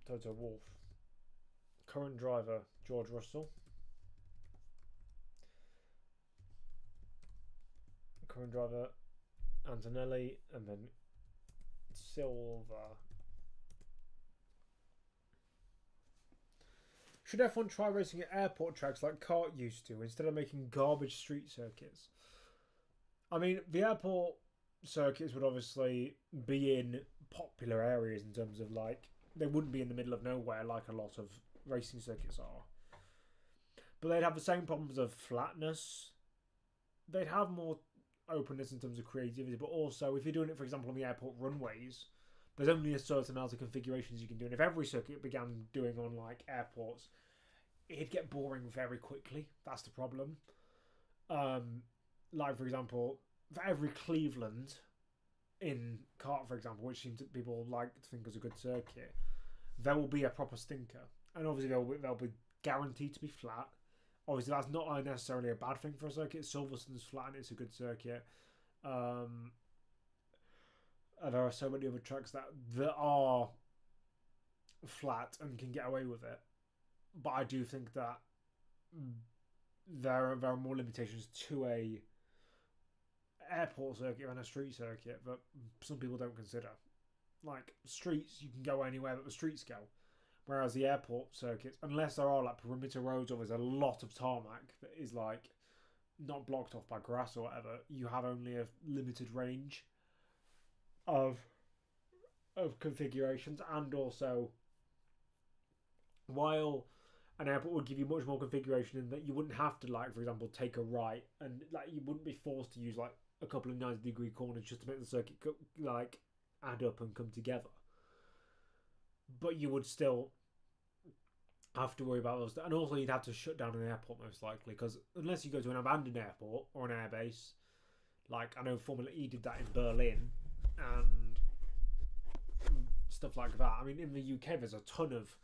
Speaker 2: Toto Wolff. Current driver, George Russell. Current driver, Antonelli, and then Silva. Should F1 try racing at airport tracks like kart used to, instead of making garbage street circuits? I mean, the airport circuits would obviously be in popular areas in terms of, like, they wouldn't be in the middle of nowhere like a lot of racing circuits are. But they'd have the same problems of flatness. They'd have more openness in terms of creativity, but also if you're doing it, for example, on the airport runways, there's only a certain amount of configurations you can do, and if every circuit began doing on like airports, it'd get boring very quickly. That's the problem. Like, for example, for every Cleveland in kart, for example, which seems people like to think is a good circuit, there will be a proper stinker, and obviously they'll be guaranteed to be flat. Obviously, that's not necessarily a bad thing for a circuit. Silverstone's flat and it's a good circuit. And there are so many other tracks that are flat and can get away with it. But I do think that there are more limitations to a airport circuit and a street circuit that some people don't consider. Like streets, you can go anywhere that the streets go, whereas the airport circuits, unless there are like perimeter roads or there's a lot of tarmac that is like not blocked off by grass or whatever, you have only a limited range of configurations. And also, while an airport would give you much more configuration in that you wouldn't have to, like, for example, take a right, and like you wouldn't be forced to use like a couple of 90-degree corners just to make the circuit like add up and come together. But you would still have to worry about those, and also you'd have to shut down an airport most likely, because unless you go to an abandoned airport or an airbase, like I know Formula E did that in Berlin and stuff like that. I mean, in the UK there's a ton of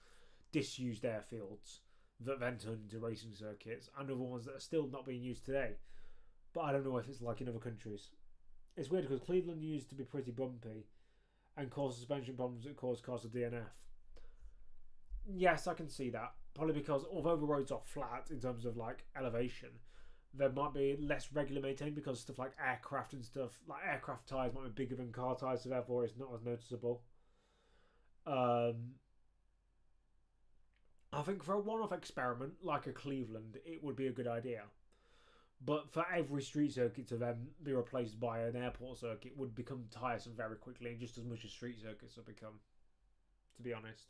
Speaker 2: disused airfields that then turned into racing circuits, and other ones that are still not being used today. But I don't know if it's like in other countries. It's weird because Cleveland used to be pretty bumpy and caused suspension problems that caused cars to DNF. Yes, I can see that. Probably because although the roads are flat in terms of like elevation, there might be less regular maintained because stuff like aircraft and stuff, like aircraft tyres might be bigger than car tyres, so therefore it's not as noticeable. I think for a one-off experiment like a Cleveland, it would be a good idea. But for every street circuit to then be replaced by an airport circuit would become tiresome very quickly, just as much as street circuits have become, to be honest.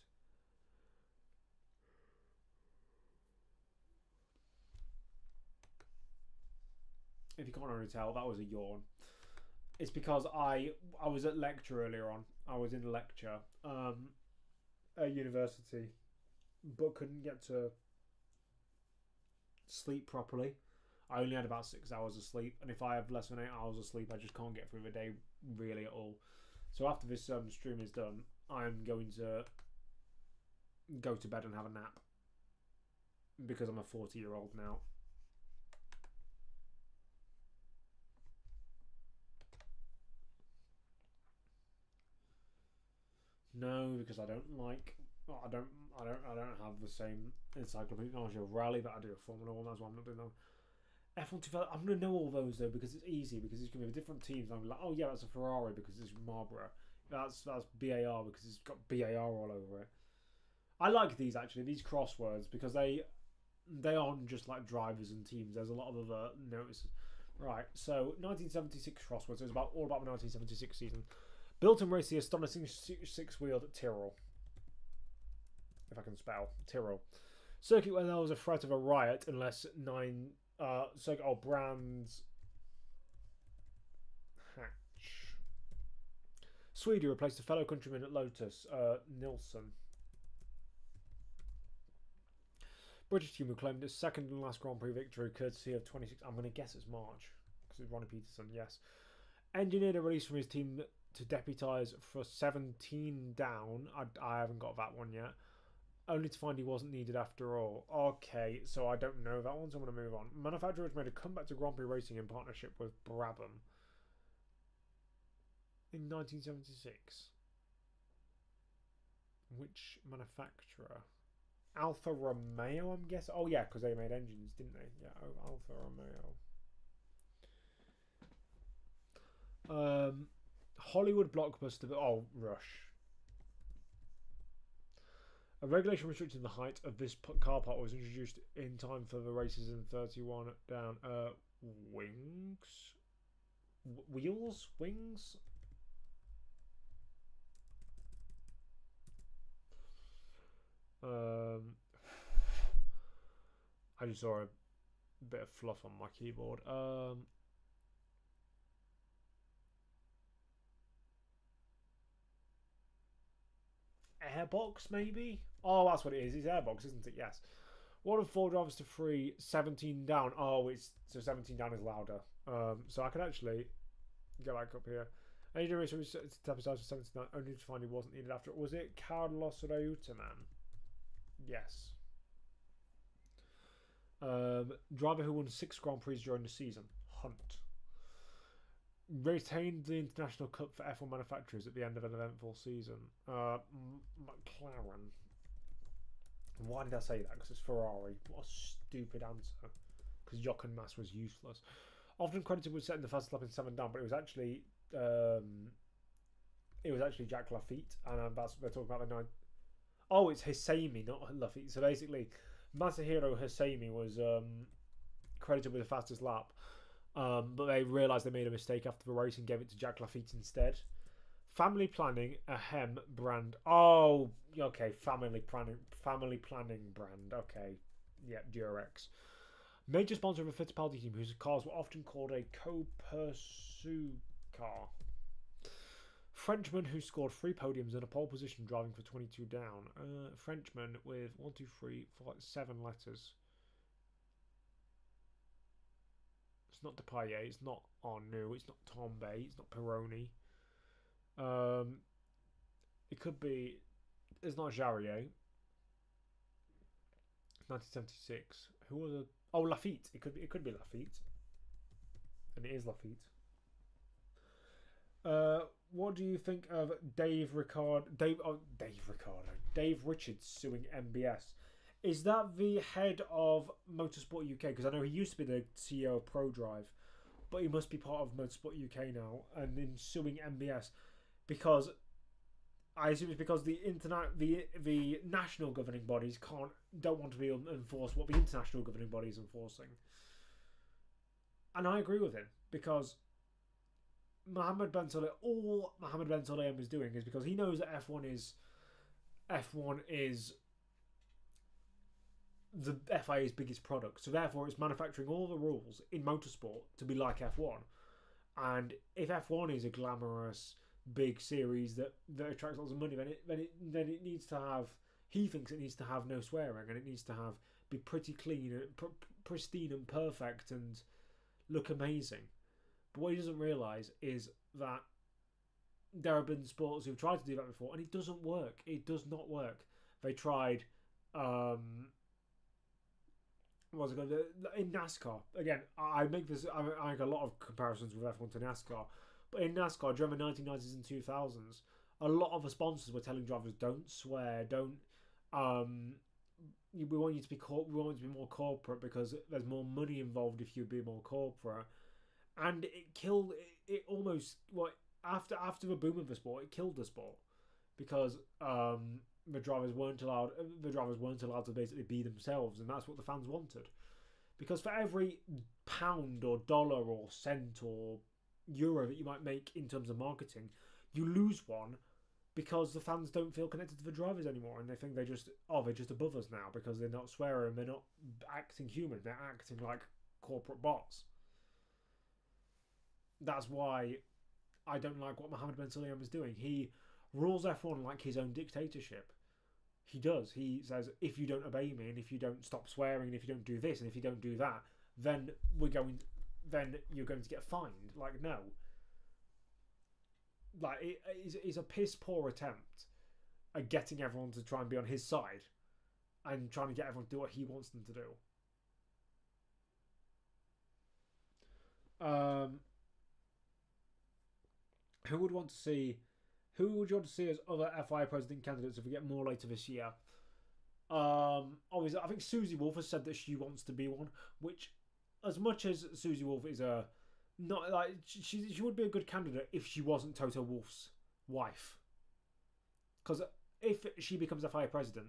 Speaker 2: If you can't already tell, that was a yawn. It's because I was at lecture earlier on. I was in a lecture at university, but couldn't get to sleep properly. I only had about 6 hours of sleep, and if I have less than 8 hours of sleep, I just can't get through the day really at all. So after this stream is done, I'm going to go to bed and have a nap, because I'm a 40-year-old now. No, because I don't like. I don't have the same encyclopedic knowledge of rally that I do of Formula One. That's why I'm not doing them. F1 2000. I'm gonna know all those though because it's easy, because it's gonna be different teams. I'm like, oh yeah, that's a Ferrari because it's Marlboro. That's BAR because it's got BAR all over it. I like these actually, these crosswords, because they aren't just like drivers and teams. There's a lot of other notices. Right, so 1976 crosswords. It's all about the 1976 season. Built and raced the astonishing six-wheeled Tyrrell. If I can spell. Tyrrell. Circuit where there was a threat of a riot unless Brands Hatch. Sweden replaced a fellow countryman at Lotus, Nilsson. British team who claimed its second and last Grand Prix victory courtesy of 26. I'm going to guess it's March because it's Ronnie Peterson. Yes. Engineered a release from his team to deputise for 17 down. I haven't got that one yet. Only to find he wasn't needed after all. Okay, so I don't know that one, so I'm going to move on. Manufacturers made a comeback to Grand Prix racing in partnership with Brabham in 1976. Which manufacturer? Alfa Romeo, I'm guessing. Oh yeah, because they made engines, didn't they? Yeah, Alfa Romeo. Hollywood blockbuster. Oh, Rush. A regulation restricting the height of this car part was introduced in time for the races in 31 down. Wings? Wheels? Wings? I just saw a bit of fluff on my keyboard. Airbox, maybe? Oh, that's what it is. It's airbox, isn't it? Yes. One of four drivers to free, 17 down. Oh, so 17 down is louder. So I can actually go back up here. Any racer was episode for 17 down, only to find he wasn't needed after. Was it Carlos Reutemann? Yes. Driver who won 6 Grand Prix during the season. Hunt. Retained the International Cup for F1 manufacturers at the end of an eventful season. McLaren. Why did I say that? Because it's Ferrari. What a stupid answer. Because Jochen Mass was useless. often credited with setting the fastest lap in 7 down, but it was actually Jack Lafitte, and they're talking about the 9. Oh, it's Hosseini, not Lafitte. So basically, Masahiro Hosseini was credited with the fastest lap, but they realised they made a mistake after the race and gave it to Jack Lafitte instead. Family Planning, a hem brand. Oh, okay, family planning brand. Okay, yeah, DRX. Major sponsor of a Fittipaldi team whose cars were often called a co-pursuit car. Frenchman who scored 3 podiums and a pole position driving for 22 down. Frenchman with 1, 2, 3, 4, 7 letters. It's not Depailler, it's not Arnoux, it's not Tombe, it's not Peroni. It could be. It's not Jarier. 1976. Who was it? Oh, Lafitte. It could be Lafitte, and it is Lafitte. What do you think of Dave Richards suing MBS? Is that the head of Motorsport UK? Because I know he used to be the CEO of ProDrive, but he must be part of Motorsport UK now, and in suing MBS. Because I assume it's because the national governing bodies don't want to be enforce what the international governing body is enforcing, and I agree with him because Mohammed Ben Sulayem, all Mohammed Ben Sulayem is doing is because he knows that F1 is the FIA's biggest product, so therefore it's manufacturing all the rules in motorsport to be like F1, and if F1 is a glamorous big series that attracts lots of money, then it needs to have. He thinks it needs to have no swearing, and it needs to be pretty clean, pristine, and perfect, and look amazing. But what he doesn't realise is that there have been sports who've tried to do that before, and it doesn't work. It does not work. They tried. What's it called? In NASCAR again. I make a lot of comparisons with F1 to NASCAR. But in NASCAR, during the 1990s and 2000s, a lot of the sponsors were telling drivers, "Don't swear, don't. We want you to be we want you to be more corporate because there's more money involved if you be more corporate." And it killed it almost. After the boom of the sport, it killed the sport because the drivers weren't allowed. The drivers weren't allowed to basically be themselves, and that's what the fans wanted. Because for every pound or dollar or cent or euro that you might make in terms of marketing, you lose one because the fans don't feel connected to the drivers anymore, and they think they're just above us now because they're not swearing, they're not acting human, they're acting like corporate bots. That's why I don't like what Mohammed Ben Sulayem is doing. He rules F1 like his own dictatorship. He does. He says, if you don't obey me, and if you don't stop swearing, and if you don't do this, and if you don't do that, then you're going to get fined. Like, no. Like, it's a piss poor attempt at getting everyone to try and be on his side and trying to get everyone to do what he wants them to do. Who would you want to see as other FIA president candidates if we get more later this year? Obviously, I think Susie Wolff has said that she wants to be one, which, as much as Susie Wolff is she would be a good candidate if she wasn't Toto Wolff's wife. Because if she becomes FIA president,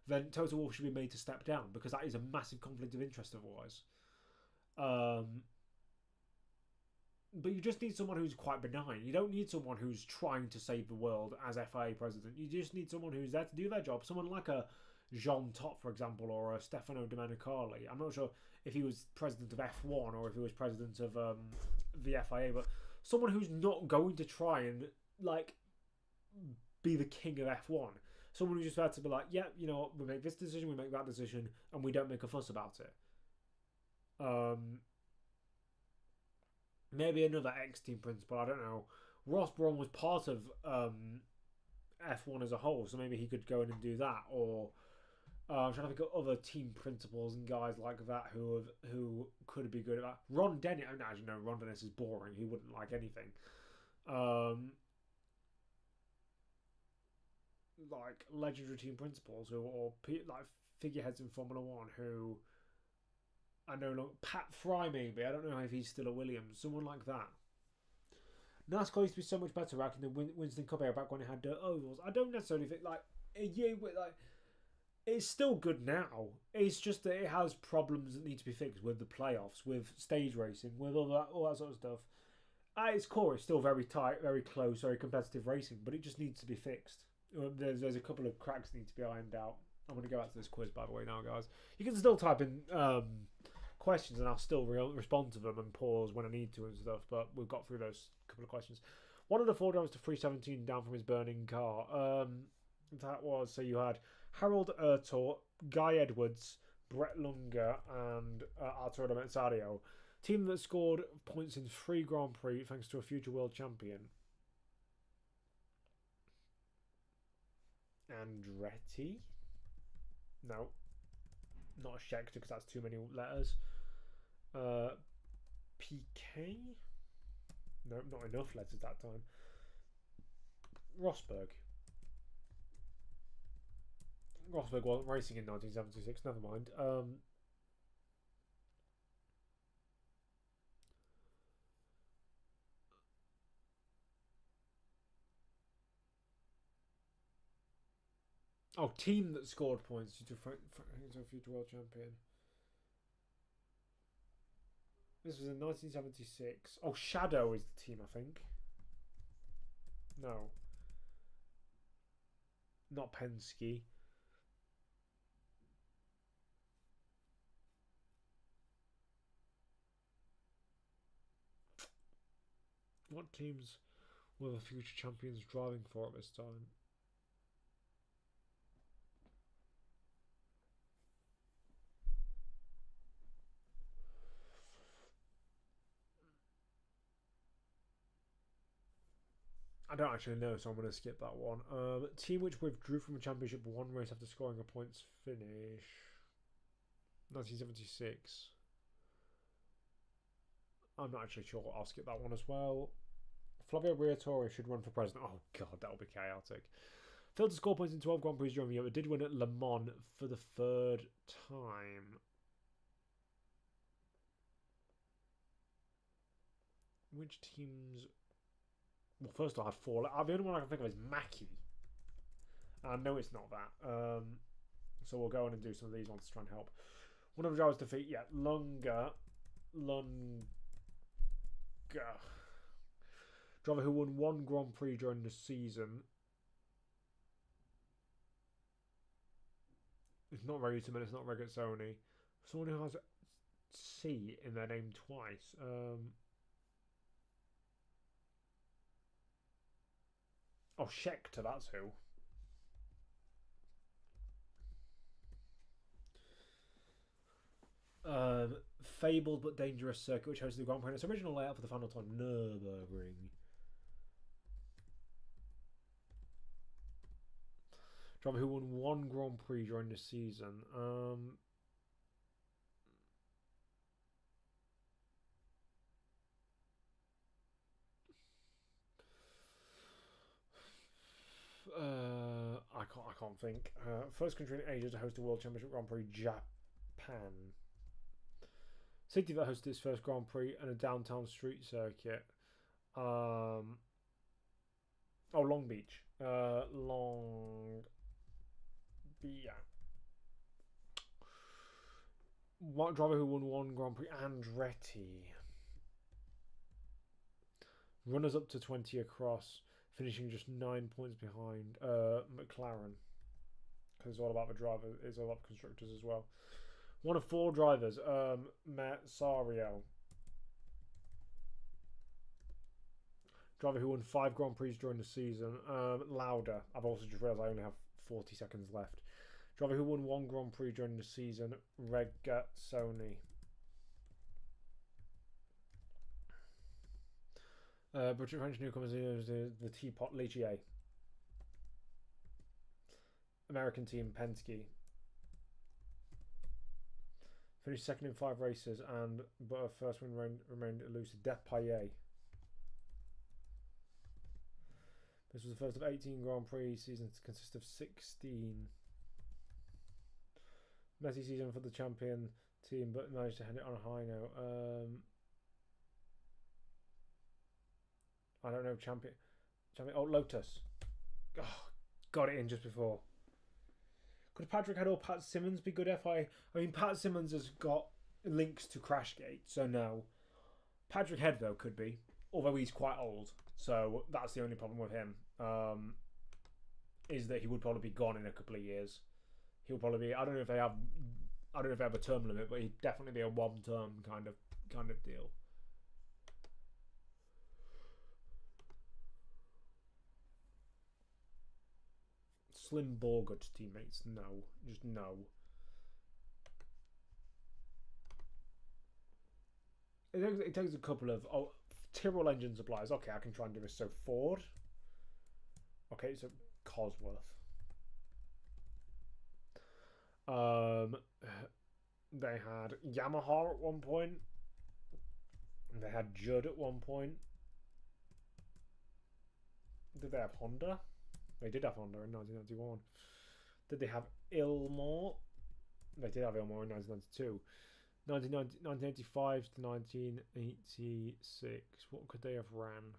Speaker 2: then Toto Wolff should be made to step down because that is a massive conflict of interest otherwise. But you just need someone who's quite benign. You don't need someone who's trying to save the world as FIA president. You just need someone who's there to do their job. Someone like a Jean Todt, for example, or a Stefano Domenicali. I'm not sure if he was president of F1 or if he was president of the FIA, but someone who's not going to try and be the king of F1. Someone who's just there to be like, yeah, you know what, we make this decision, we make that decision, and we don't make a fuss about it. Maybe another ex-team principal, I don't know. Ross Brawn was part of F1 as a whole, so maybe he could go in and do that. Or I'm trying to think of other team principals and guys like that who could be good at that. Ron Dennis, I don't know, Ron Dennis is boring. He wouldn't like anything. Like legendary team principals or like figureheads in Formula 1 who I know not Pat Fry maybe. I don't know if he's still at Williams. Someone like that. NASCAR used to be so much better back in the Winston Cup era, back when it had dirt ovals. I don't necessarily think like a year with like it's still good now. It's just that it has problems that need to be fixed with the playoffs, with stage racing, with all that sort of stuff. At its core, it's still very tight, very close, very competitive racing, but it just needs to be fixed. There's a couple of cracks that need to be ironed out. I'm going to go back to this quiz, by the way, now, guys. You can still type in questions, and I'll still respond to them and pause when I need to and stuff, but we've got through those couple of questions. One of the 4 drivers to 317 down from his burning car. That was, so you had Harold Ertor, Guy Edwards, Brett Lunger, and Arturo Merzario. Team that scored points in 3 Grand Prix thanks to a future world champion. Andretti? No. Not a Scheckter because that's too many letters. Piquet? No, not enough letters that time. Rosberg. Rosberg wasn't racing in 1976, never mind. Oh, team that scored points to a future world champion. This was in 1976. Oh, Shadow is the team, I think. No. Not Penske. What teams were the future champions driving for at this time? I don't actually know, so I'm going to skip that one. Team which withdrew from the championship one race after scoring a points finish. 1976. I'm not actually sure. I'll skip that one as well. Flavio Briatore should run for president. Oh, God, that'll be chaotic. Failed to score points in 12 Grand Prix during the year, but did win at Le Mans for the 3rd time. Which teams... Well, first I had 4. The only one I can think of is Mackie. I know it's not that. So we'll go on and do some of these ones to try and help. One of the drivers defeat, yeah, Lunger. Driver who won 1 Grand Prix during the season. It's not Reutemann, it's not Regazzoni. Someone who has C in their name twice. Oh, Scheckter, that's who. Fabled but dangerous circuit which hosted the Grand Prix in its original layout for the final time, Nürburgring. Driver who won 1 Grand Prix during the season. I can't think. First country in Asia to host a World Championship Grand Prix, Japan. City that hosted its first Grand Prix and a downtown street circuit. Long Beach. What driver who won 1 Grand Prix? Andretti. Runners up to 20 across, finishing just 9 points behind McLaren. Because it's all about the driver. It's all about the constructors as well. One of 4 drivers, Merzario. Driver who won 5 Grand Prix during the season, Lauda. I've also just realised I only have 40 seconds left. Driver who won 1 Grand Prix during the season, Regazzoni. British French newcomers, the Teapot Ligier. American team, Penske. Finished second in 5 races, but her first win remained elusive. Depailler. This was the first of 18 Grand Prix seasons to consist of 16. Messy season for the champion. team, but managed to end it on a high note. I don't know, champion. Oh, Lotus. Oh, got it in just before. Could Patrick Head or Pat Simmons be good FI? I mean, Pat Simmons has got links to Crashgate, so no. Patrick Head, though, could be. Although he's quite old, so that's the only problem with him. Is that he would probably be gone in a couple of years. He'll probably be. I don't know if they have a term limit, but he'd definitely be a one-term kind of deal. Slim Borgard's teammates, no, just no. It takes a couple of Tyrrell engine suppliers. Okay, I can try and do this. So Ford. Okay, so Cosworth. They had Yamaha at one point. They had Judd at one point. Did they have Honda? They did have Honda in 1991. Did they have Ilmore? They did have Ilmore in 1992. 1985 to 1986. What could they have ran?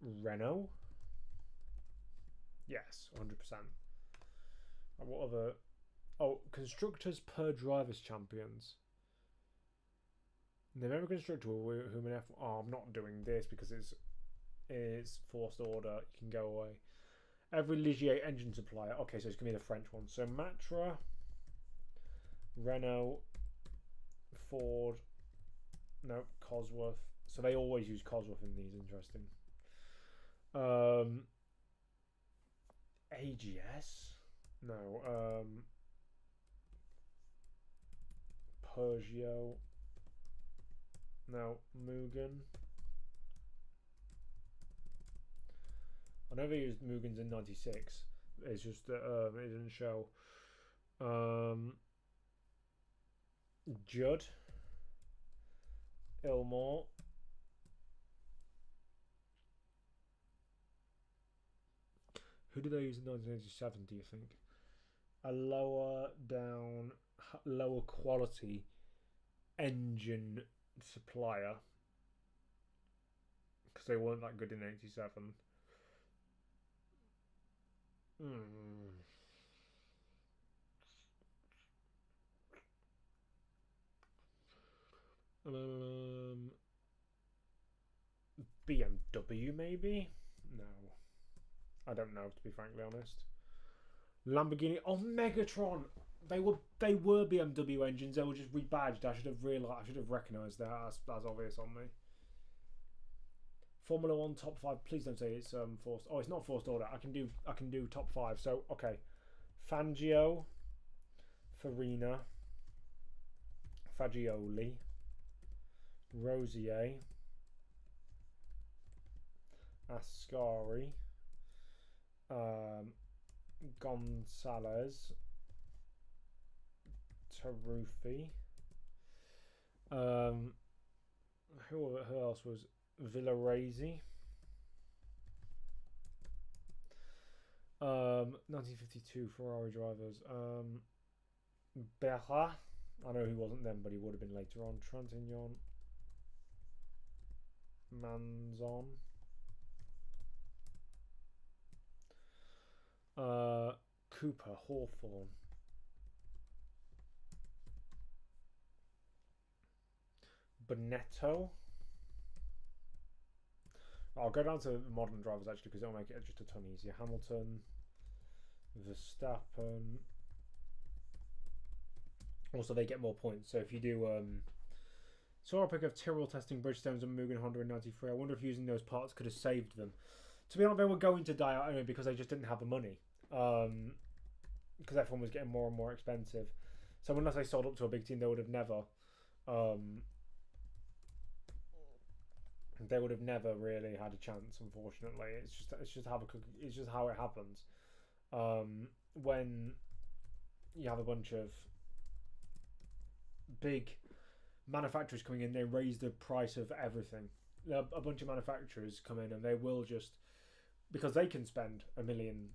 Speaker 2: Renault? Yes, 100%. And what other... Oh, constructors per drivers champions. The American constructor whom an F... Oh, I'm not doing this because it's forced order. You can go away. Every Ligier engine supplier. Okay, so it's going to be the French one. So Matra, Renault, Ford, no, Cosworth. So they always use Cosworth in these. Interesting. AGS? No. Peugeot. No. Mugen. I know they used Mugens in 96. It's just that it didn't show. Judd. Ilmore. Who did they use in 1987, do you think? A lower quality engine supplier. Because they weren't that good in 87. BMW maybe? No. I don't know, to be frankly honest. Lamborghini. Oh, Megatron! They were BMW engines. They were just rebadged. I should have recognised that. That's obvious on me. Formula 1 top 5. Please don't say it's forced. Oh, it's not forced order. I can do top 5. So okay, Fangio, Farina, Fagioli, Rosier, Ascari, Gonzalez, Taruffi. Who else was Villaresi? 1952 Ferrari drivers. Berra. I know he wasn't then, but he would have been later on. Trintignant. Manzon. Cooper. Hawthorne. Bonetto. I'll go down to modern drivers actually because it'll make it just a ton easier. Hamilton, Verstappen. Also, they get more points. So if you do, saw a pic of Tyrrell testing Bridgestones and Mugen Honda in '93. I wonder if using those parts could have saved them. To be honest, they were going to die out anyway because they just didn't have the money. Because everyone was getting more and more expensive. So unless they sold up to a big team, they would have never. They would have never really had a chance. Unfortunately, it's just how it happens. When you have a bunch of big manufacturers coming in, they raise the price of everything. A bunch of manufacturers come in and they will just, because they can spend £1 million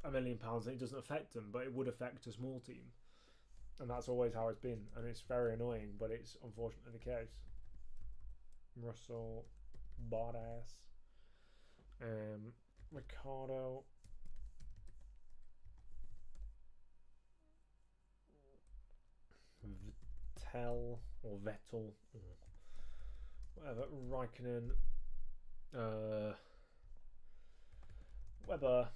Speaker 2: and it doesn't affect them, but it would affect a small team. And that's always how it's been, and it's very annoying, but it's unfortunately the case. Russell, Bottas, Ricardo, Vettel or Vettel, whatever, Raikkonen, Webber.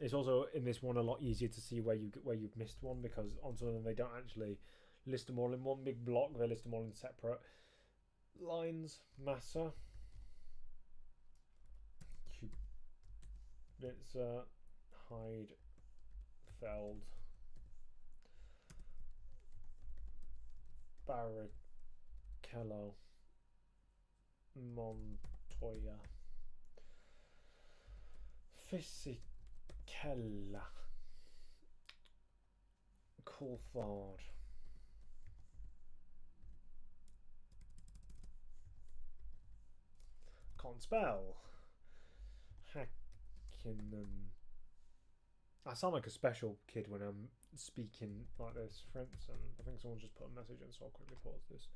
Speaker 2: It's also in this one a lot easier to see where you've missed one, because on some of them they don't actually list them all in one big block. They list them all in separate lines. Massa, Kubica, Hyde, Feld, Barrichello, Montoya, Fisichella, Coulthard, can't spell, Hakkinen. I sound like a special kid when I'm speaking like this, friends, and I think someone just put a message in, so I'll quickly pause this.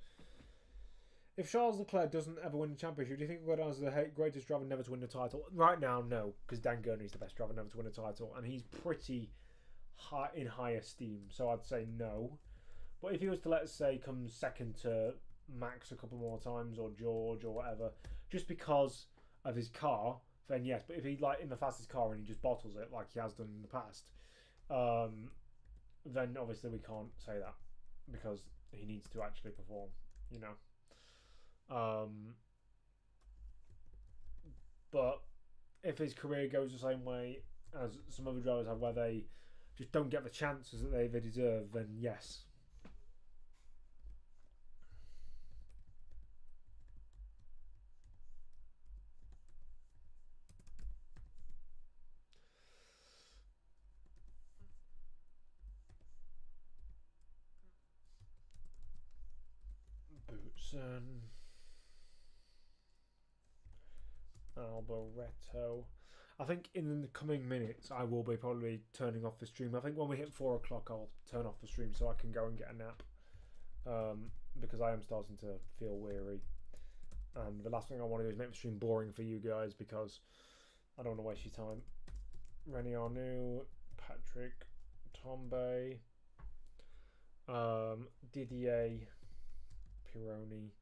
Speaker 2: If Charles Leclerc doesn't ever win the championship, do you think we'll go down as the greatest driver never to win the title? Right now, no, because Dan Gurney's the best driver never to win a title, and he's pretty high in high esteem, so I'd say no. But if he was to, let's say, come second to Max a couple more times, or George, or whatever, just because of his car, then yes. But if he's like in the fastest car and he just bottles it like he has done in the past, then obviously we can't say that, because he needs to actually perform, you know. But if his career goes the same way as some other drivers have, where they just don't get the chances that they deserve, then yes. Boutsen, Alboreto. I think in the coming minutes I will be probably turning off the stream. I think when we hit 4 o'clock I'll turn off the stream so I can go and get a nap, because I am starting to feel weary, and the last thing I want to do is make the stream boring for you guys, because I don't want to waste your time. Rennie Arnoux, Patrick Tombe, Didier Pironi,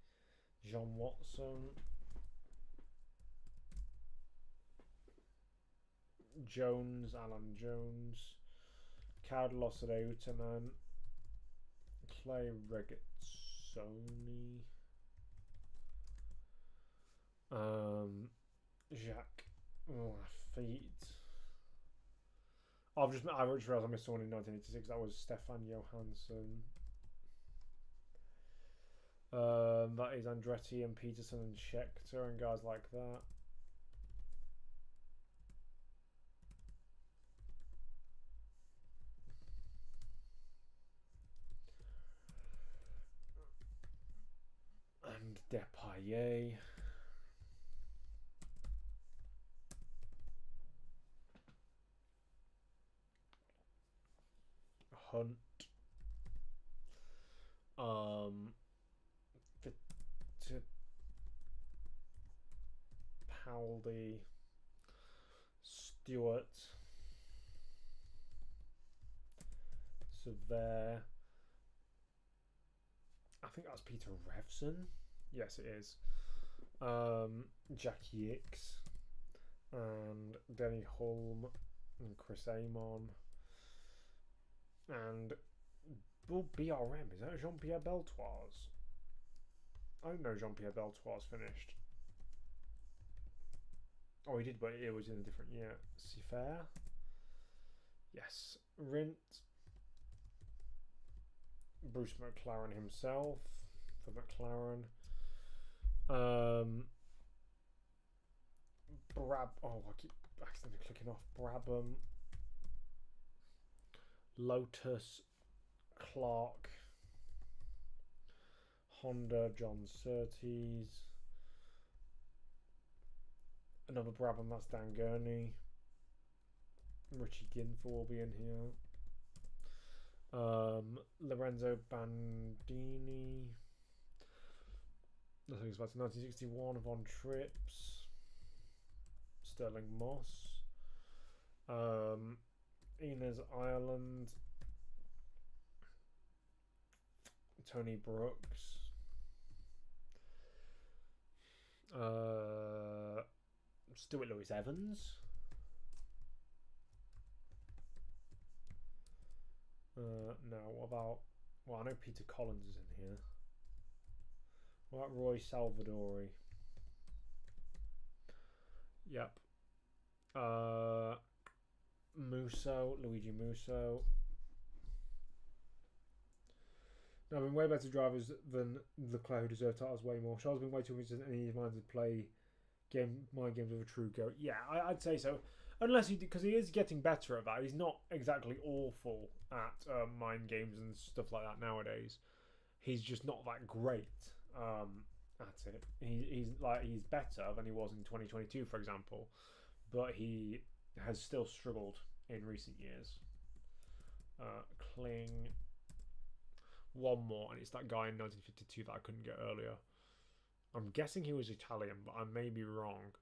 Speaker 2: John Watson, Jones, Alan Jones, Carlos Reutemann, Clay Regazzoni, Jacques Lafitte. I just realised I missed someone in 1986. That was Stefan Johansson. That is Andretti and Peterson and Scheckter and guys like that. And Depailler. Hunt. Fittipaldi. Stewart. Sever. I think that's Peter Revson. Yes, it is. Jackie Hicks and Denny Hulme and Chris Amon and BRM. Is that Jean-Pierre Beltoise? I don't know Jean-Pierre Beltoise finished. Oh, he did, but it was in a different year. Sifer. Yes. Rint. Bruce McLaren himself for McLaren. I keep accidentally clicking off. Brabham. Lotus. Clark. Honda. John Surtees. Another Brabham, that's Dan Gurney. Richie Ginfer will be in here. Lorenzo Bandini. Nothing's about 1961. Von Trips. Sterling Moss. Inez Ireland. Tony Brooks. Stuart Lewis Evans. No, what about... Well, I know Peter Collins is in here. What about Roy Salvadori? Yep. Musso, Luigi Musso. No, I've been way better drivers than Leclerc, who deserve titles way more. Charles has been way too much than any of mine to play mind games with a true goat. Yeah, I'd say so. Unless because he is getting better at that. He's not exactly awful at mind games and stuff like that nowadays. He's just not that great at it. He's better than he was in 2022, for example, but he has still struggled in recent years. Kling. One more, and it's that guy in 1952 that I couldn't get earlier. I'm guessing he was Italian, but I may be wrong.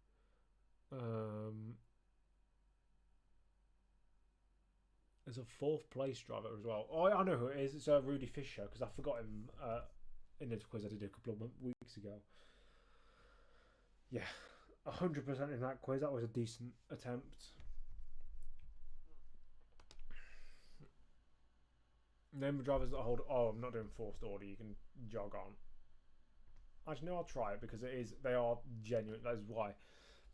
Speaker 2: There's a fourth place driver as well. Oh, I know who it is. It's Rudy Fisher, because I forgot him in the quiz I did a couple of weeks ago. Yeah, 100% in that quiz. That was a decent attempt. Name of drivers that hold... Oh, I'm not doing forced order. You can jog on. Actually, no, I'll try it because they are genuine. That is why.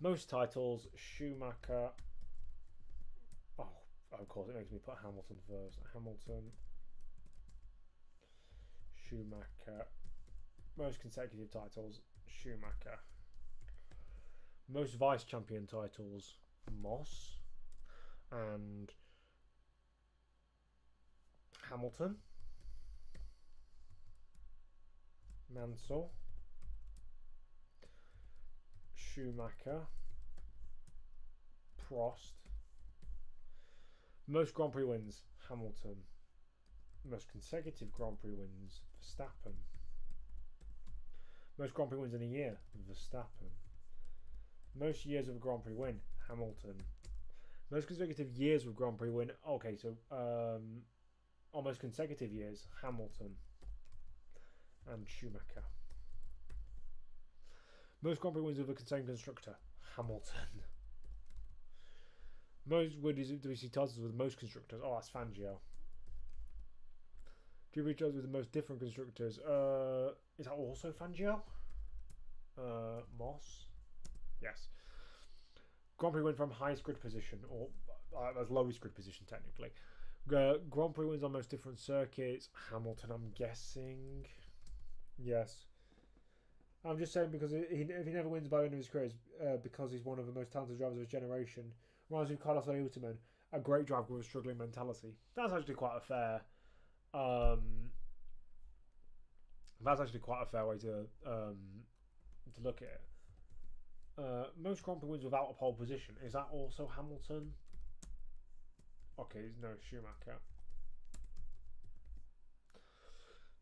Speaker 2: Most titles, Schumacher. Oh, of course, it makes me put Hamilton first. Hamilton. Schumacher. Most consecutive titles, Schumacher. Most vice champion titles, Moss. And... Hamilton, Mansell, Schumacher, Prost. Most Grand Prix wins, Hamilton. Most consecutive Grand Prix wins, Verstappen. Most Grand Prix wins in a year, Verstappen. Most years of a Grand Prix win, Hamilton. Most consecutive years of Grand Prix win. Okay, so almost consecutive years, Hamilton and Schumacher. Most Grand Prix wins with a same constructor, Hamilton. Most WEC titles with most constructors. Oh, that's Fangio. GP titles with the most different constructors. Is that also Fangio? Moss. Yes. Grand Prix win from highest grid position, or that's lowest grid position technically. Grand Prix wins on most different circuits. Hamilton, I'm guessing. Yes. I'm just saying because if he never wins by the end of his career, because he's one of the most talented drivers of his generation. Reminds me of Carlos Reutemann, a great driver with a struggling mentality. That's actually quite a fair. That's actually quite a fair way to look at it. Most Grand Prix wins without a pole position. Is that also Hamilton? Okay, no, Schumacher.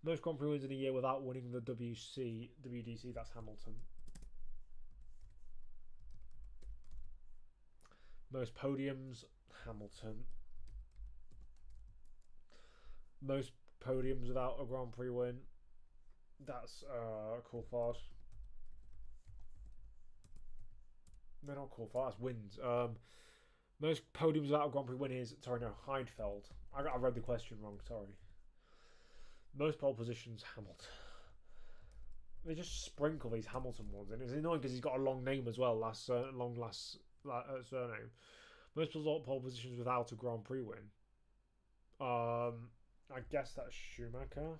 Speaker 2: Most Grand Prix wins in a year without winning the WDC, that's Hamilton. Most podiums, Hamilton. Most podiums without a Grand Prix win, that's Coulthard. No, not Coulthard, that's wins. Most podiums without a Grand Prix win is... Sorry, no, Heidfeld. I read the question wrong, sorry. Most pole positions, Hamilton. They just sprinkle these Hamilton ones in. It's annoying because he's got a long name as well, long surname. Most pole positions without a Grand Prix win. I guess that's Schumacher.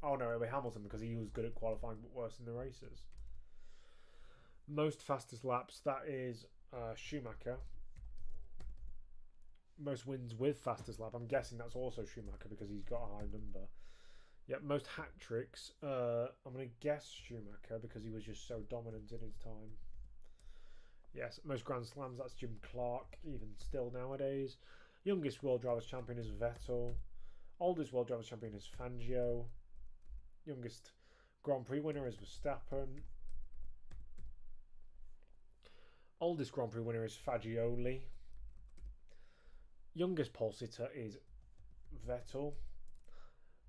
Speaker 2: Oh no, it'll be Hamilton because he was good at qualifying but worse in the races. Most fastest laps, that is Schumacher. Most wins with fastest lap, I'm guessing that's also Schumacher because he's got a high number. Yep, most hat tricks, I'm going to guess Schumacher because he was just so dominant in his time. Yes, most Grand Slams, that's Jim Clark, even still nowadays. Youngest World Drivers' Champion is Vettel. Oldest World Drivers' Champion is Fangio. Youngest Grand Prix winner is Verstappen. Oldest Grand Prix winner is Fagioli. Youngest pole sitter is Vettel.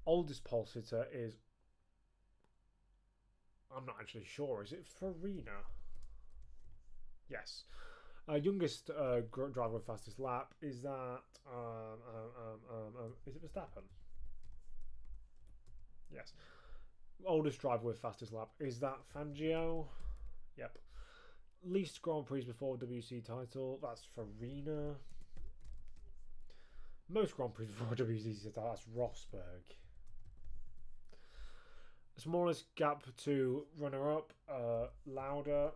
Speaker 2: Oldest pole sitter is... I'm not actually sure. Is it Farina? Yes. Youngest driver with fastest lap is that... is it Verstappen? Yes. Oldest driver with fastest lap is that Fangio? Yep. Least Grand Prix before WC title, that's Farina. Most Grand Prix before WC title, that's Rosberg. Smallest gap to runner-up, Lauda.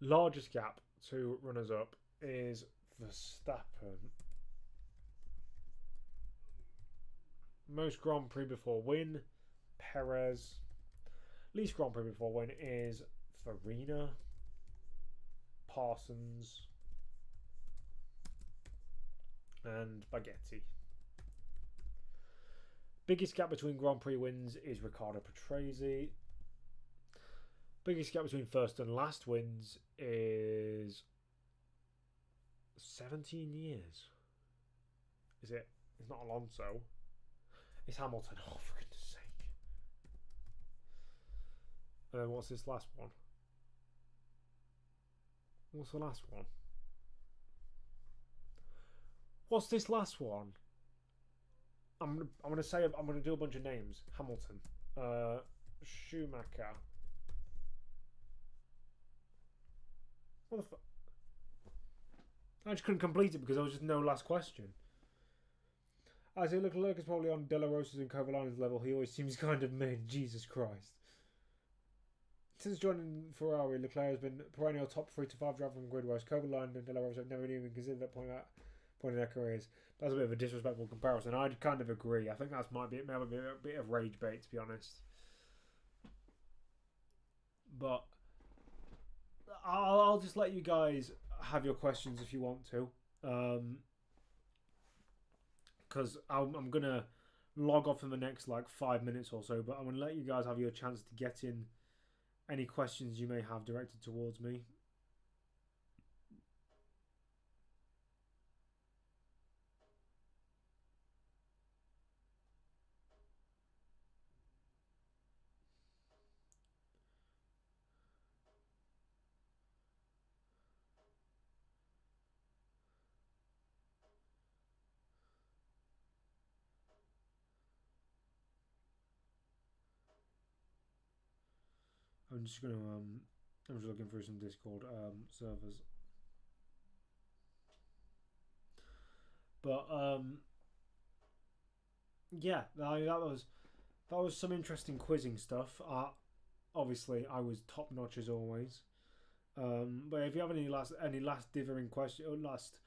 Speaker 2: Largest gap to runners-up is Verstappen. Most Grand Prix before win, Perez. Least Grand Prix before win is Farina, Parsons, and Baghetti. Biggest gap between Grand Prix wins is Riccardo Patrese. Biggest gap between first and last wins is 17 years. Is it? It's not Alonso. It's Hamilton. Oh, for goodness sake. And then what's this last one? What's the last one? What's this last one? I'm gonna do a bunch of names. Hamilton, Schumacher. What the fuck? I just couldn't complete it because there was just no last question. I say Leclerc is probably on De La Rosa's and Kovalainen's level. He always seems kind of mid. Jesus Christ. Since joining Ferrari, Leclerc has been perennial top 3 to 5 driver from grid, whereas Kovalainen and De La Rosa have never even considered that point in their careers. That's a bit of a disrespectful comparison. I'd kind of agree. I think that might be a bit of rage bait, to be honest. But I'll just let you guys have your questions if you want to. Because I'm going to log off in the next 5 minutes or so, but I'm going to let you guys have your chance to get in any questions you may have directed towards me. I'm just looking through some Discord servers. But yeah, that was some interesting quizzing stuff. Obviously, I was top notch as always. But if you have any last differing questions, or last,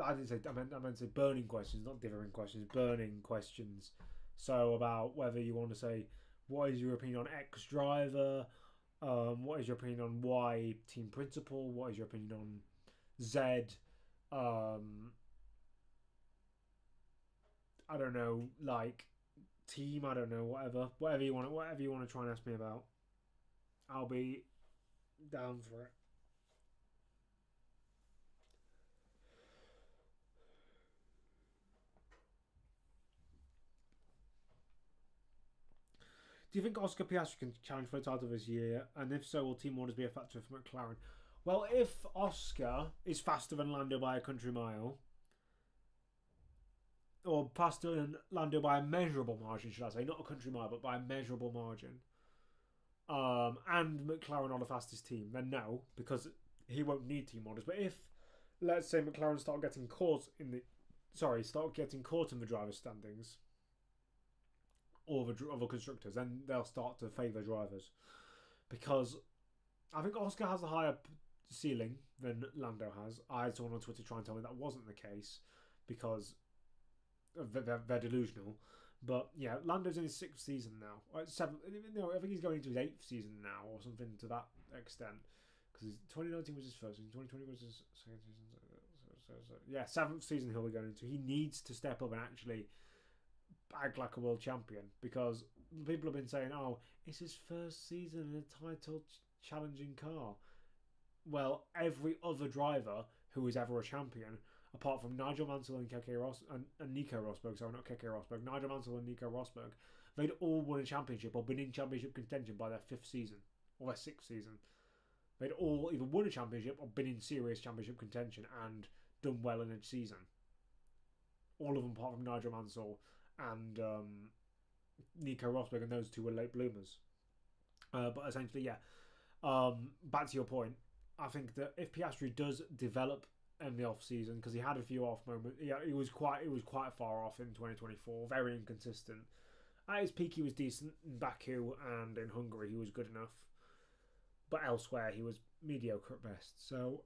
Speaker 2: I meant to say burning questions, not differing questions, burning questions. So about whether you want to say, what is your opinion on X driver? What is your opinion on Y team principal? What is your opinion on Z? I don't know, team. I don't know, whatever you want to try and ask me about. I'll be down for it. Do you think Oscar Piastri can challenge for the title this year? And if so, will team orders be a factor for McLaren? Well, if Oscar is faster than Lando by a country mile, or faster than Lando by a measurable margin, should I say, not a country mile, but by a measurable margin, and McLaren are the fastest team, then no, because he won't need team orders. But if, let's say, McLaren start getting caught in the driver's standings, or the other constructors, then they'll start to favour drivers. Because I think Oscar has a higher ceiling than Lando has. I had someone on Twitter try and tell me that wasn't the case, because they're delusional. But yeah, Lando's in his 6th season now. I think he's going into his 8th season now, or something to that extent. Because 2019 was his first season, 2020 was his second season. So yeah, 7th season he'll be going into. He needs to step up and actually act like a world champion, because people have been saying, oh, it's his first season in a title challenging car. Well, every other driver who is ever a champion, apart from Nigel Mansell and Nico Rosberg, sorry, not Keke Rosberg, Nigel Mansell and Nico Rosberg, they'd all won a championship or been in championship contention by their 5th season or their 6th season. They'd all either won a championship or been in serious championship contention and done well in a season. All of them apart from Nigel Mansell and Nico Rosberg, and those two were late bloomers. But essentially, yeah. Back to your point, I think that if Piastri does develop in the off season, because he had a few off moments, yeah, he was quite far off in 2024, very inconsistent. At his peak, he was decent in Baku, and in Hungary, he was good enough. But elsewhere, he was mediocre at best. So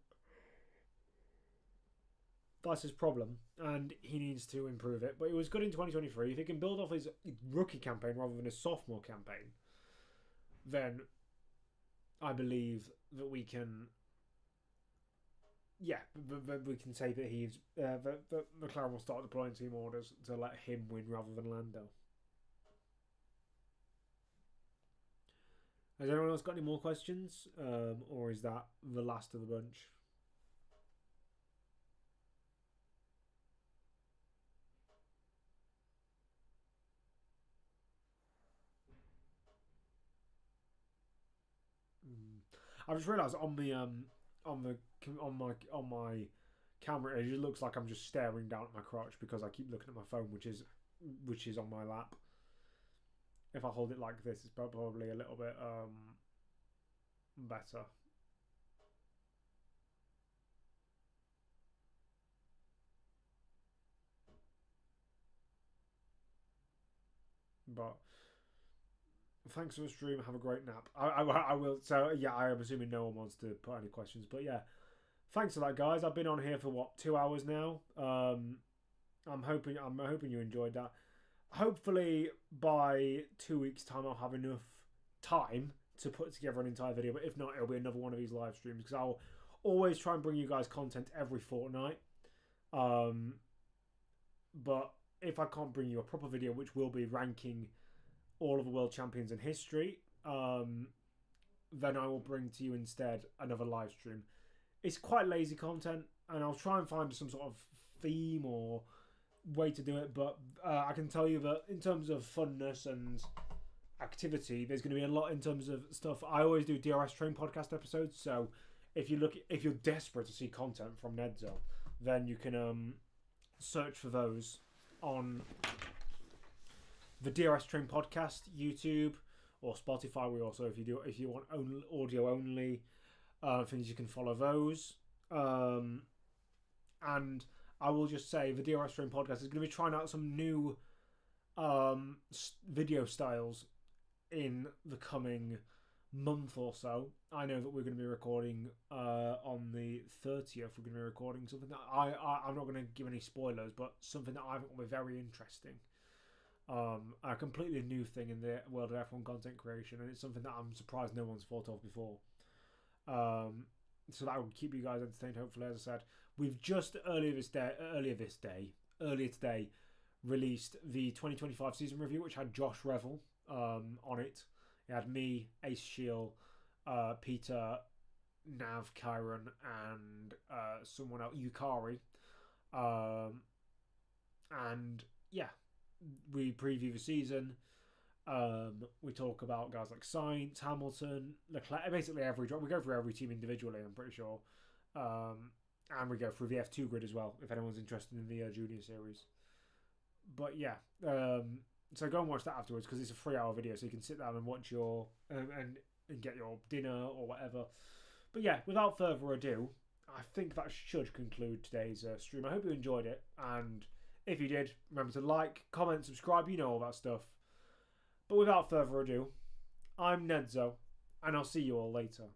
Speaker 2: that's his problem, and he needs to improve it. But he was good in 2023. If he can build off his rookie campaign rather than his sophomore campaign, then I believe that we can, yeah, we can say that he's that McLaren will start deploying team orders to let him win rather than Lando. Has anyone else got any more questions, or is that the last of the bunch? I just realised on my camera, it just looks like I'm just staring down at my crotch because I keep looking at my phone, which is on my lap. If I hold it like this, it's probably a little bit better. But thanks for the stream. Have a great nap. I will. So yeah, I am assuming no one wants to put any questions. But yeah, thanks for that, guys. I've been on here for what, 2 hours now. I'm hoping you enjoyed that. Hopefully by 2 weeks' time I'll have enough time to put together an entire video. But if not, it'll be another one of these live streams, because I'll always try and bring you guys content every fortnight. But if I can't bring you a proper video, which will be ranking all of the world champions in history, then I will bring to you instead another live stream. It's quite lazy content, and I'll try and find some sort of theme or way to do it, but I can tell you that in terms of funness and activity, there's going to be a lot in terms of stuff. I always do DRS Train Podcast episodes, so if you're desperate to see content from Nedzo, then you can search for those on the DRS Train Podcast, YouTube or Spotify. We also, if you want audio only things, you can follow those. And I will just say the DRS Train Podcast is going to be trying out some new video styles in the coming month or so. I know that we're going to be recording on the 30th. We're going to be recording something that I'm not going to give any spoilers, but something that I think will be very interesting. A completely new thing in the world of F1 content creation, and it's something that I'm surprised no one's thought of before. So that will keep you guys entertained, hopefully. As I said, we've just earlier today released the 2025 season review, which had Josh Revel on it. It had me, Ace Shield, Peter, Nav, Ciaron, and someone else, Yukari. And yeah, we preview the season. We talk about guys like Sainz, Hamilton, Leclerc, basically every drop. We go through every team individually, I'm pretty sure. And we go through the F2 grid as well, if anyone's interested in the junior series. But yeah, so go and watch that afterwards, because it's a 3-hour video, so you can sit down and watch your and get your dinner or whatever. But yeah, without further ado, I think that should conclude today's stream. I hope you enjoyed it, and if you did, remember to like, comment, subscribe, you know all that stuff. But without further ado, I'm Nedzo, and I'll see you all later.